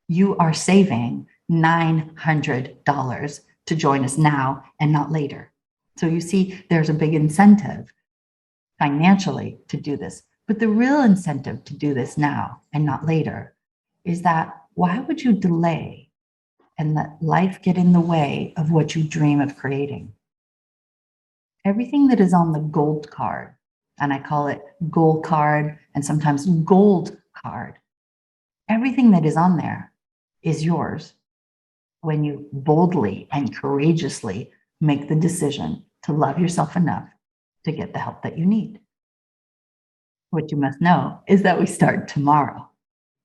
you are saving $900 to join us now and not later. So you see, there's a big incentive financially to do this. But the real incentive to do this now and not later is that why would you delay and let life get in the way of what you dream of creating? Everything that is on the gold card, and I call it gold card and sometimes gold card, everything that is on there is yours when you boldly and courageously make the decision to love yourself enough to get the help that you need. What you must know is that we start tomorrow.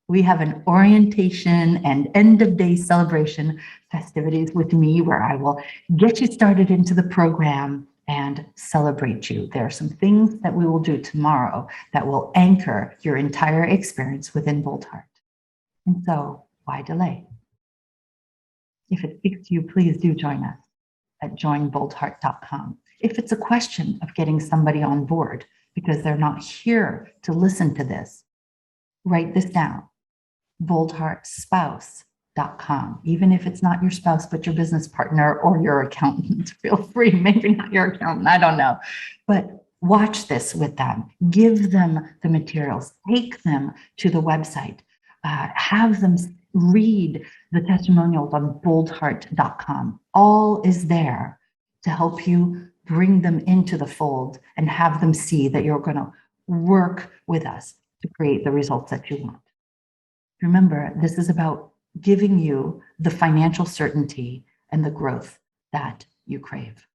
We have an orientation and end of day celebration festivities with me where I will get you started into the program and celebrate you. There are some things that we will do tomorrow that will anchor your entire experience within Boldheart. And so why delay? If it speaks to you, please do join us at joinboldheart.com. If it's a question of getting somebody on board because they're not here to listen to this, write this down, boldheartspouse.com. Even if it's not your spouse, but your business partner or your accountant, feel free, maybe not your accountant, I don't know. But watch this with them, give them the materials, take them to the website, have them read the testimonials on boldheart.com. All is there to help you bring them into the fold and have them see that you're going to work with us to create the results that you want. Remember, this is about giving you the financial certainty and the growth that you crave.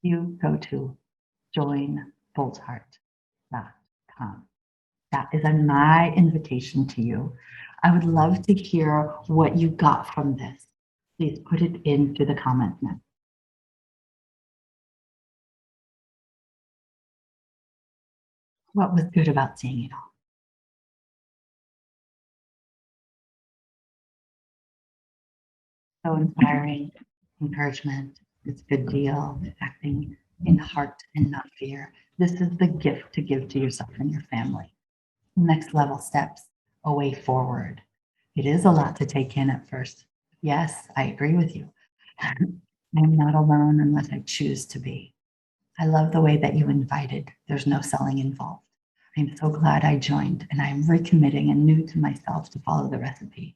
You go to joinboldheart.com. That is my invitation to you. I would love to hear what you got from this. Please put it into the comments now. What was good about seeing it all? So inspiring, encouragement, it's a good deal, acting in heart and not fear. This is the gift to give to yourself and your family. Next level steps, a way forward. It is a lot to take in at first. Yes, I agree with you. I'm not alone unless I choose to be. I love the way that you invited. There's no selling involved. I'm so glad I joined, and I'm recommitting and new to myself to follow the recipe.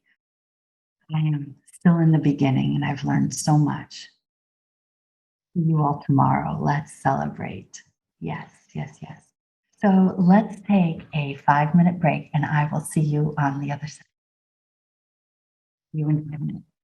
I am still in the beginning, and I've learned so much. See you all tomorrow. Let's celebrate. Yes, yes, yes. So let's take a 5-minute break and I will see you on the other side. See you in 5 minutes.